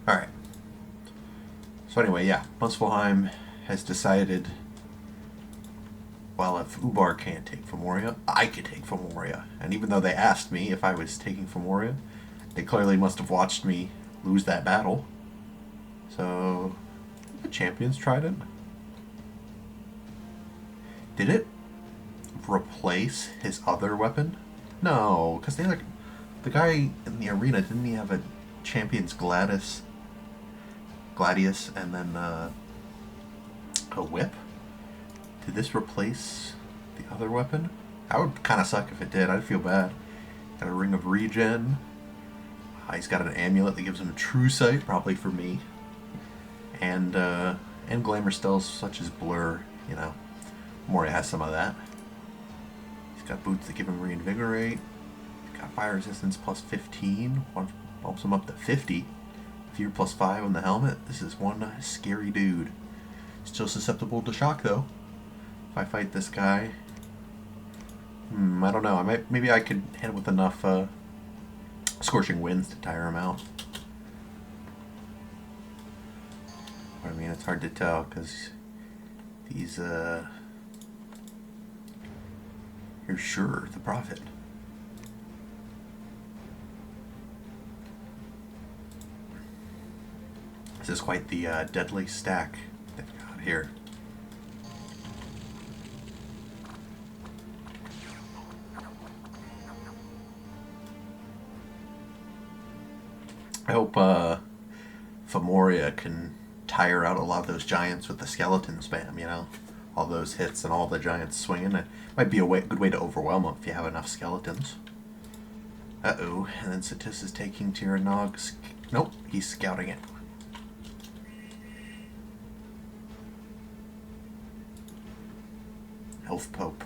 Alright. So anyway, yeah, Muspelheim has decided, well, if Ubar can't take Fomoria, I could take Fomoria. And even though they asked me if I was taking Fomoria, they clearly must have watched me lose that battle. So, the champions tried it. Did it? replace his other weapon? No, because they like the guy in the arena, didn't he have a Champion's Gladius, and then a whip? Did this replace the other weapon? That would kind of suck if it did. I'd feel bad. Got a Ring of Regen. He's got an amulet that gives him a true sight, probably for me. And glamour spells such as Blur, you know. Fomoria has some of that. He's got boots that give him Reinvigorate. He's got fire resistance plus 15. Bumps him up to 50. Fear plus 5 on the helmet. This is one scary dude. Still susceptible to shock though. If I fight this guy, I don't know. Maybe I could hit him with enough scorching winds to tire him out. But, I mean, it's hard to tell because these. You're sure the Prophet. This is quite the deadly stack they've got here. I hope Fomoria can tire out a lot of those giants with the skeleton spam, you know? All those hits and all the giants swinging. It might be a good way to overwhelm them if you have enough skeletons. Uh-oh, and then Satis is taking Tyrannog. Nope, he's scouting it. Elf Pope.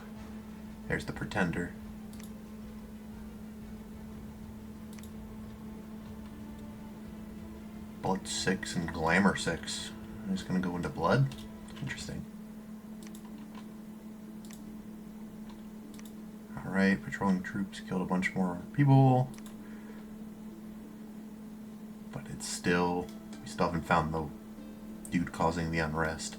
There's the Pretender. Blood 6 and Glamour 6. I'm just going to go into Blood. Interesting. Alright, patrolling troops killed a bunch more people. But we still haven't found the dude causing the unrest.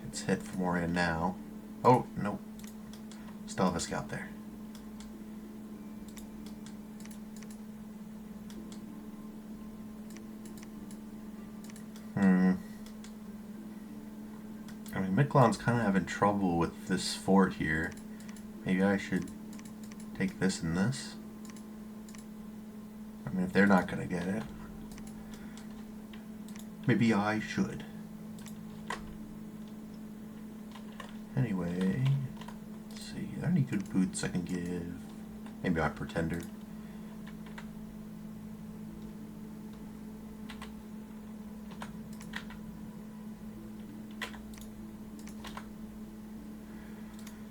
Let's hit Fomoria now. Oh, nope. Still have a scout there. I mean, Miquelon's kind of having trouble with this fort here. Maybe I should take this and this. I mean, if they're not going to get it, maybe I should. Anyway, let's see. Are there any good boots I can give? Maybe my Pretender.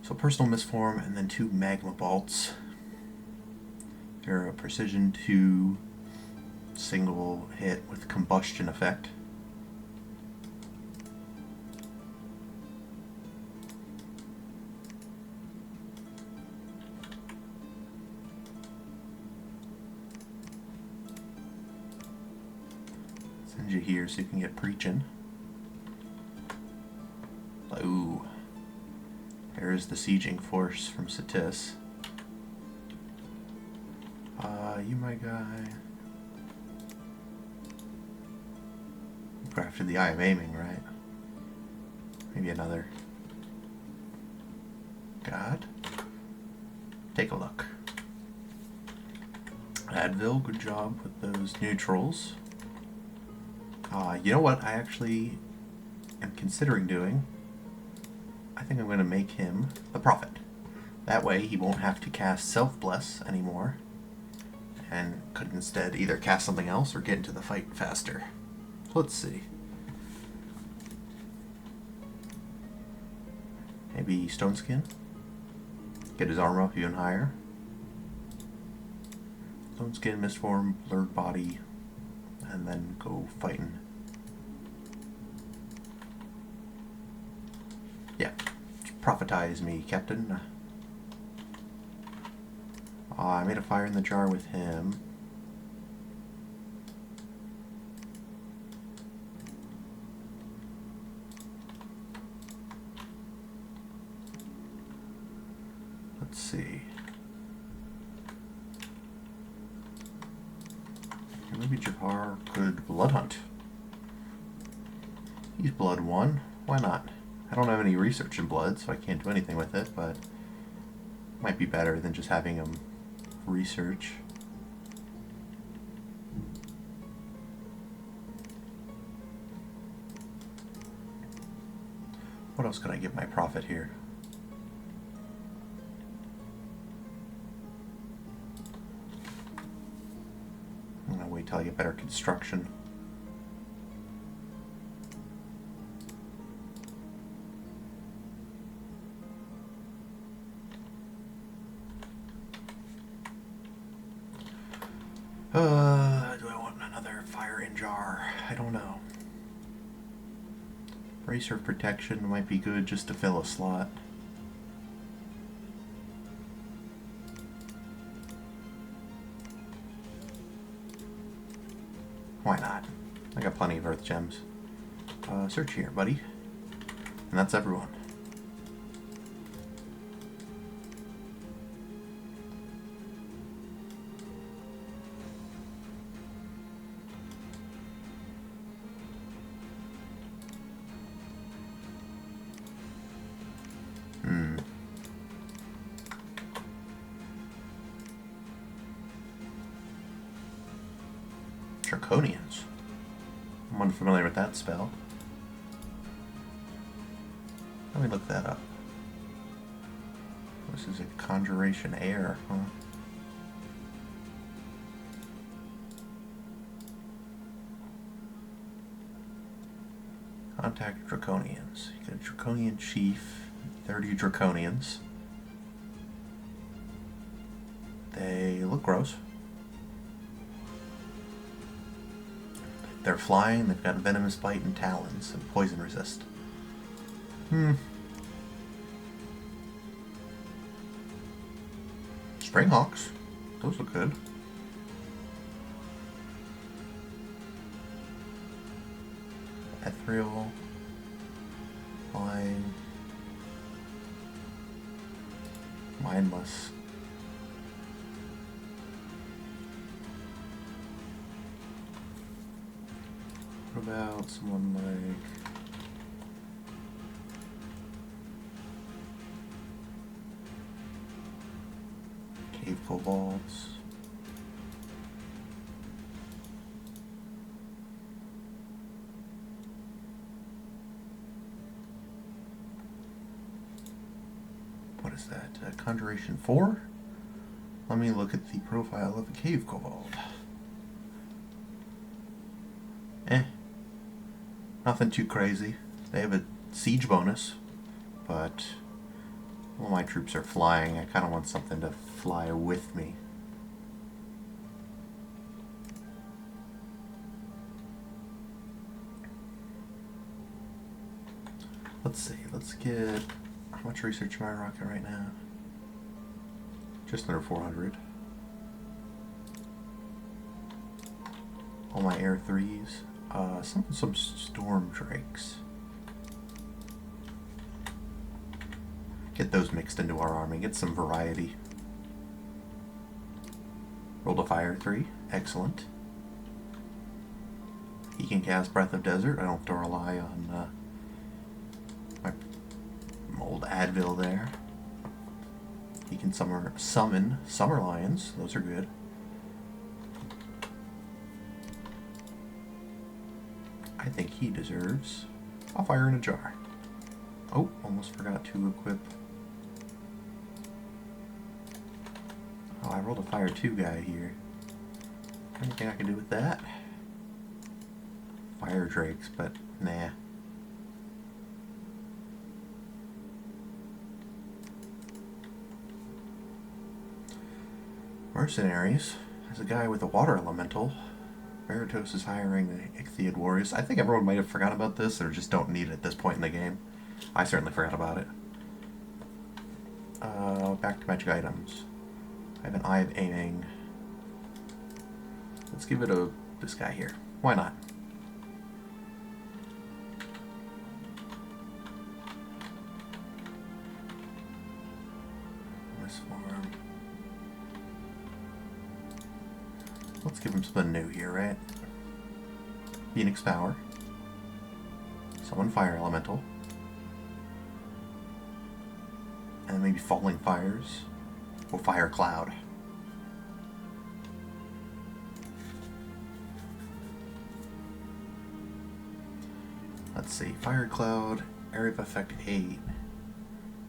So personal misform and then 2 magma bolts. They're a precision 2 single hit with combustion effect. Send you here so you can get preaching. Ooh. There's the sieging force from Satis. You my guy. You crafted the Eye of Aiming, right? Maybe another. God. Take a look. Advil, good job with those neutrals. You know what I actually am considering doing? I think I'm going to make him the Prophet. That way he won't have to cast Self-Bless anymore, and could instead either cast something else or get into the fight faster. Let's see. Maybe Stone Skin? Get his armor up even higher. Stone Skin, Mistform, Blurred Body, and then go fighting. Yeah. Prophetize me, Captain. I made a fire in the jar with him. Let's see. maybe Jafar could blood hunt. He's blood 1. Why not? I don't have any research in blood, so I can't do anything with it, but it might be better than just having him research. What else could I give my prophet here? I'm gonna wait till I get better construction. Do I want another fire in jar? I don't know. Bracer of protection might be good just to fill a slot. Why not? I got plenty of earth gems. Search here, buddy. And that's everyone. Draconians. I'm unfamiliar with that spell. Let me look that up. This is a conjuration air, huh? Contact Draconians. You get a Draconian chief, 30 Draconians. They look gross. They're flying, they've got venomous bite and talons, and poison resist. Springhawks. Those look good. Ethereal. Flying. Mindless. What about someone like cave kobolds? What is that? Conjuration 4? Let me look at the profile of a cave kobold. Nothing too crazy. They have a siege bonus, but all my troops are flying. I kind of want something to fly with me. Let's see. Let's get... How much research am I rocking right now? Just under 400. All my air 3s. Some storm drakes. Get those mixed into our army. Get some variety. Rolled a fire 3. Excellent. He can cast Breath of Desert. I don't have to rely on my old Advil there. He can summon Summer Lions. Those are good. I think he deserves a fire in a jar. Oh, almost forgot to equip. Oh, I rolled a fire 2 guy here. Anything I can do with that? Fire drakes, but nah. Mercenaries. There's a guy with a water elemental. Veritos is hiring the Ichthyid warriors. I think everyone might have forgotten about this or just don't need it at this point in the game. I certainly forgot about it. Back to magic items. I have an Eye of Aiming. Let's give it this guy here. Why not? This form. Let's give him something new here, right? Phoenix Power. Summon Fire Elemental. And maybe Falling Fires. Or Fire Cloud. Let's see. Fire Cloud, Area of Effect 8.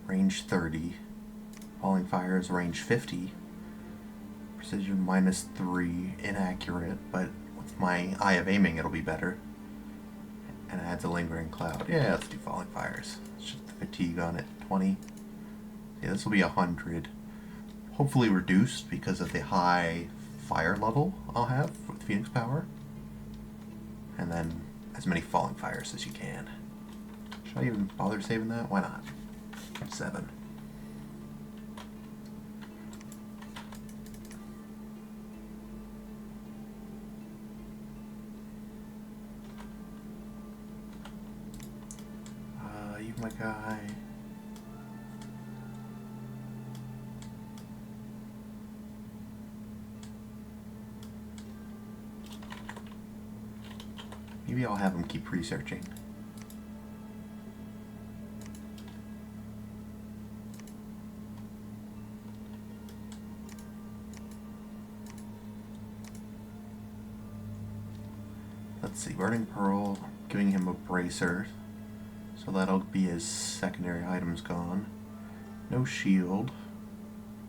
Range 30. Falling Fires, range 50. Precision minus 3. Inaccurate, but with my Eye of Aiming it'll be better. And it adds a Lingering Cloud. Yeah, let's do Falling Fires. Let's just the fatigue on it. 20. Yeah, this will be 100. Hopefully reduced because of the high fire level I'll have with Phoenix Power. And then as many Falling Fires as you can. Should I even bother saving that? Why not? 7. You my guy. Maybe I'll have him keep researching. Let's see, Burning Pearl, giving him a bracer. So that'll be his secondary items gone. No shield.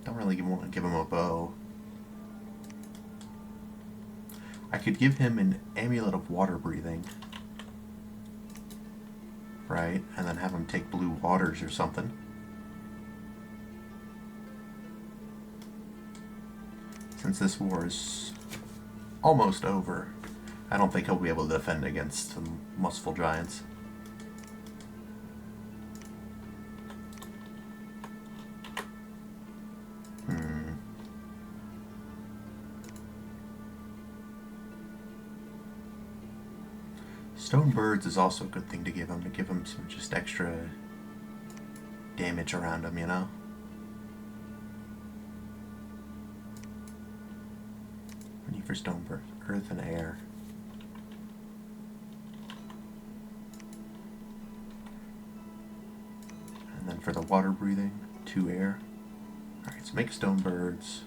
Don't really want to give him a bow. I could give him an Amulet of Water Breathing. Right? And then have him take Blue Waters or something. Since this war is almost over, I don't think he'll be able to defend against some Lustful Giants. Stone Birds is also a good thing to give him some just extra damage around him, you know? What do you need for Stone Birds? Earth and Air. And then for the water breathing, 2 air. Alright, so make Stone Birds.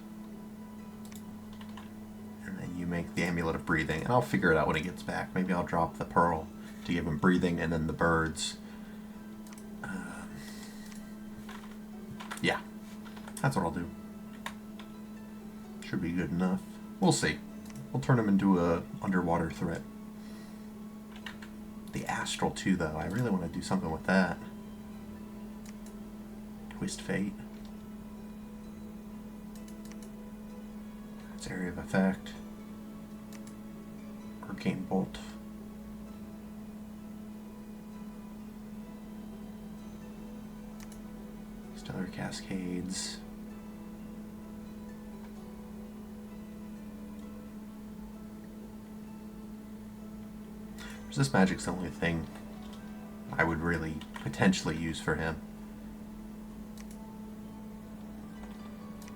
And then you make the Amulet of Breathing. And I'll figure it out when he gets back. Maybe I'll drop the Pearl to give him breathing and then the birds. Yeah, that's what I'll do. Should be good enough. We'll see. We'll turn him into a underwater threat. The Astral too, though. I really want to do something with that. Twist Fate. That's Area of Effect. Arcane Bolt. Stellar Cascades. Resist Magic's the only thing I would really potentially use for him.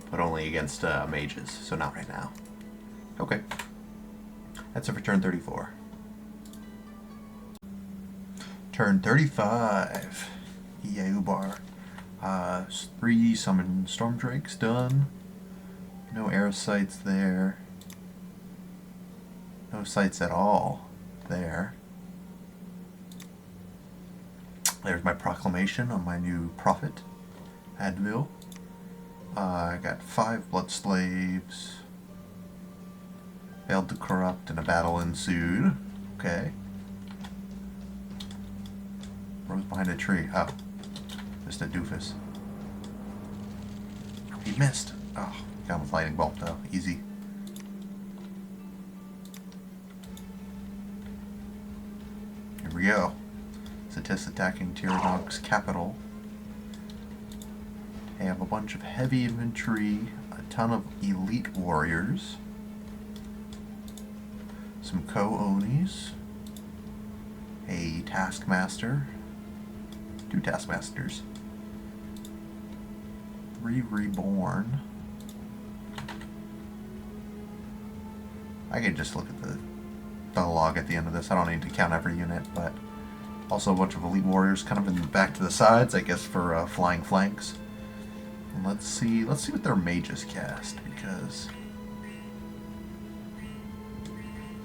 But only against mages, so not right now. Okay. That's it for turn 34. Turn 35. Yeah, Ubar. 3 summon Storm Drakes done. No arrow sights there. No sights at all there. There's my proclamation on my new prophet, Advil. I got 5 blood slaves. Failed to corrupt and a battle ensued. Okay. Rose behind a tree. Oh. Just a doofus. He missed. Oh, got him with lightning bolt though. Easy. Here we go. Satis attacking Tyrannog's capital. They have a bunch of heavy infantry, a ton of elite warriors, some co-onis, a taskmaster, 2 taskmasters, 3 reborn, I could just look at the log at the end of this. I don't need to count every unit, but also a bunch of elite warriors kind of in the back to the sides, I guess, for flying flanks. And let's see what their mages cast, because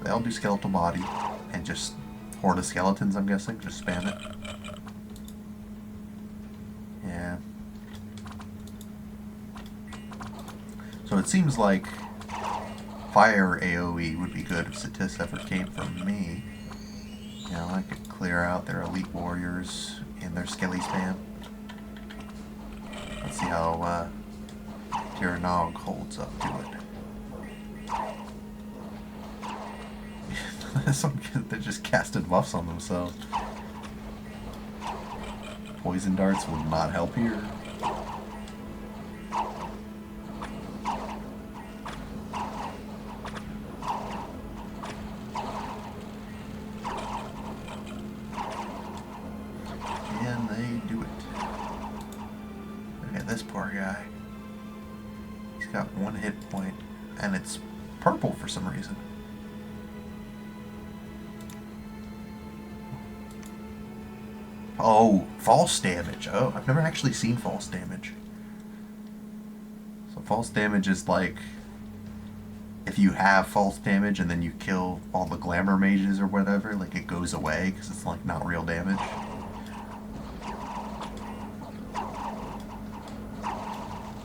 they all do skeletal body and just horde of skeletons, I'm guessing. Just spam it. Yeah. So it seems like fire AoE would be good if Satis ever came from me. You know, I could clear out their elite warriors and their skelly spam. Let's see how Tyrannog holds up to it. They just casted buffs on themselves. Poison darts will not help here. Can they do it? Look at this poor guy. He's got one hit point, and it's purple for some reason. Oh, false damage. Oh, I've never actually seen false damage. So false damage is like if you have false damage and then you kill all the glamour mages or whatever, like it goes away because it's like not real damage.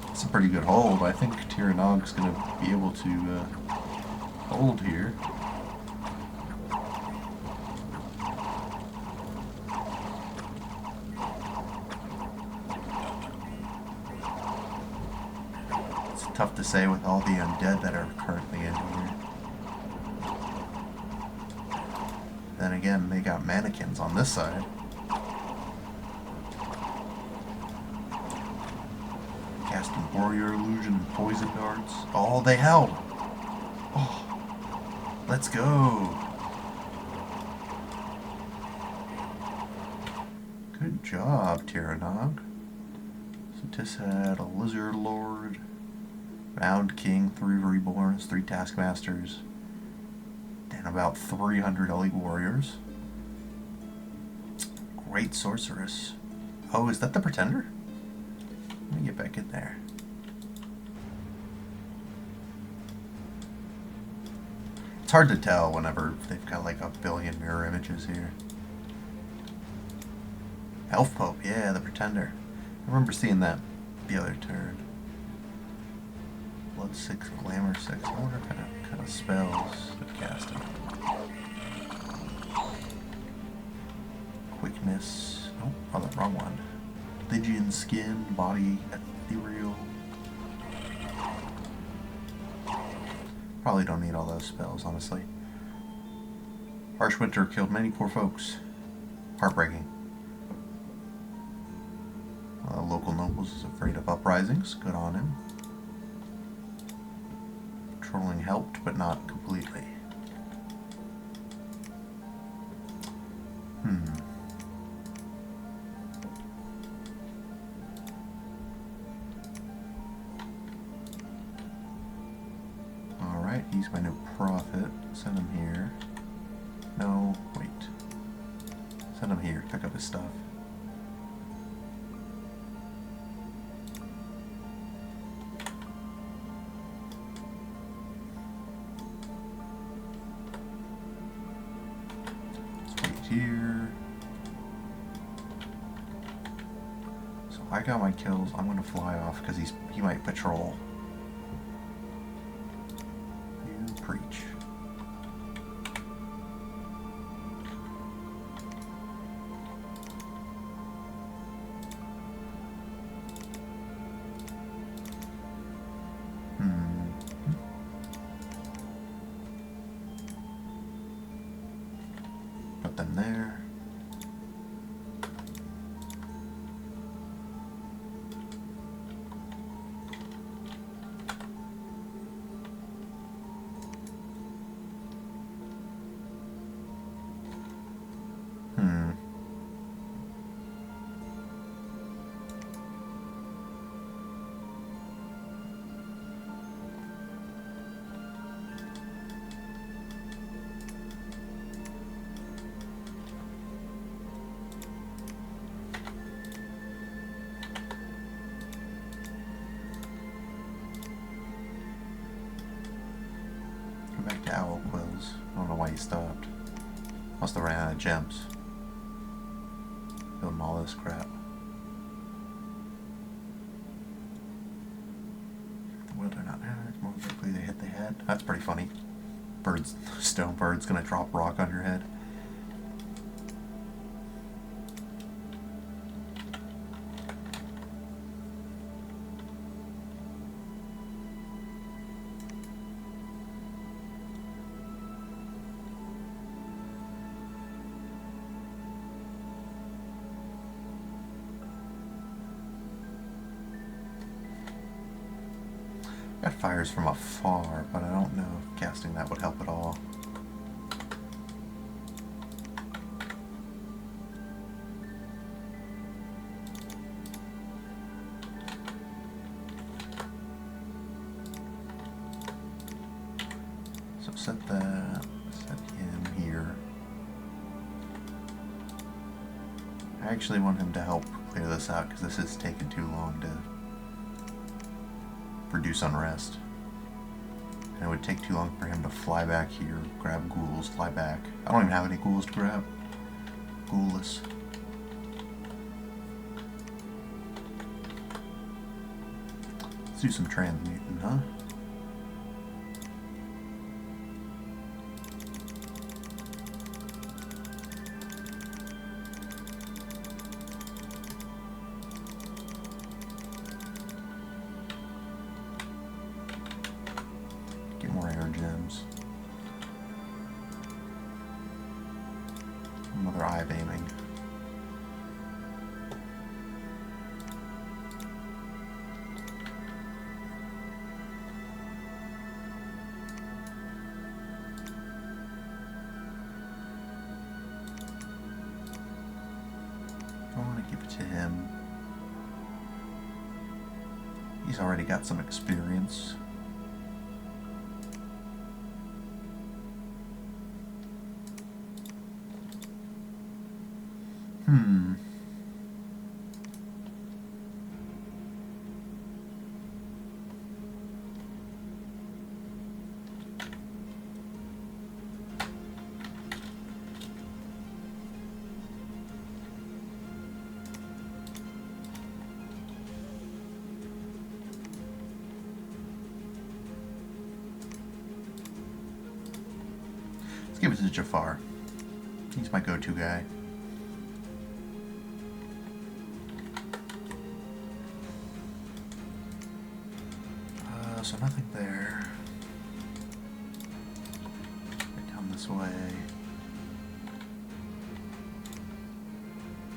It's a pretty good hold. I think Tyranog's going to be able to hold here. Tough to say with all the undead that are currently in here. Then again, they got mannequins on this side. Casting warrior illusion and poison darts. Oh, they held! Oh, let's go! Good job, Tyrannog. Satis had a lizard lord. Bound King, 3 Reborns, 3 Taskmasters, and about 300 Elite Warriors. Great Sorceress. Oh, is that the Pretender? Let me get back in there. It's hard to tell whenever they've got like a billion mirror images here. Elf Pope, yeah, the Pretender. I remember seeing that the other turn. Blood 6, Glamour 6. I wonder what kind of spells they're casting. Quickness. Oh, the wrong one. Lygian Skin, Body Ethereal. Probably don't need all those spells, honestly. Harsh Winter killed many poor folks. Heartbreaking. Local nobles is afraid of uprisings. Good on him. Trolling helped, but not completely. Alright, he's my new prophet. Send him here. No, wait. Send him here. Pick up his stuff. Here. So I got my kills. I'm gonna fly off because he might patrol. You preach. Put them there. owl quills. I don't know why he stopped. Must have ran out of gems. Building all this crap. Well, they're not. Most likely they hit the head. That's pretty funny. Birds, stone bird's gonna drop rock on your head. That fires from afar, but I don't know if casting that would help at all. So set him here. I actually want him to help clear this out because this is taking too long to produce unrest. And it would take too long for him to fly back here, grab ghouls, fly back. I don't even have any ghouls to grab. Ghoulless. Let's do some transmuting, huh? Get more air gems. Another eye of aiming. I want to give it to him. He's already got some experience. Let's give it to Jafar. He's my go-to guy. So nothing there. Right down this way.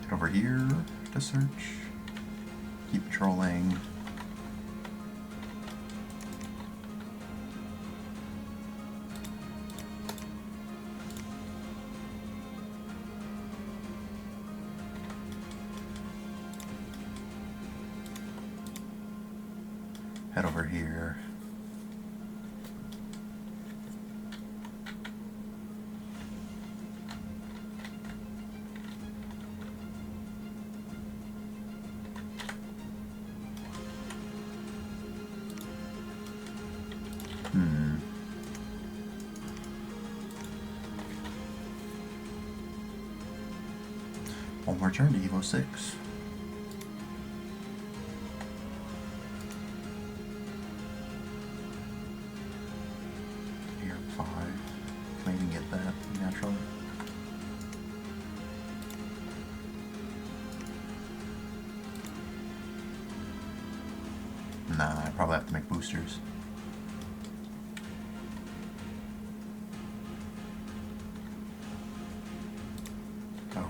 Head over here to search. Keep patrolling. Head over here. One more turn to Evo 6. Here, 5. Can I even get that naturally? Nah, I probably have to make boosters. Oh.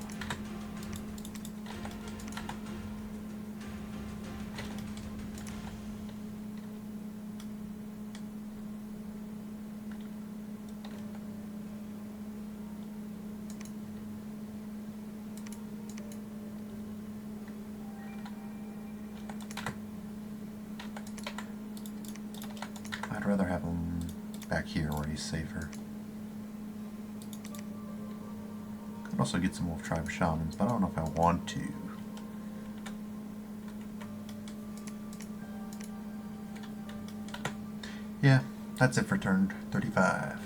I'd rather have him back here where he's safer. Could also get some Wolf Tribe Shamans, but I don't know if I want to. Yeah, that's it for turn 35.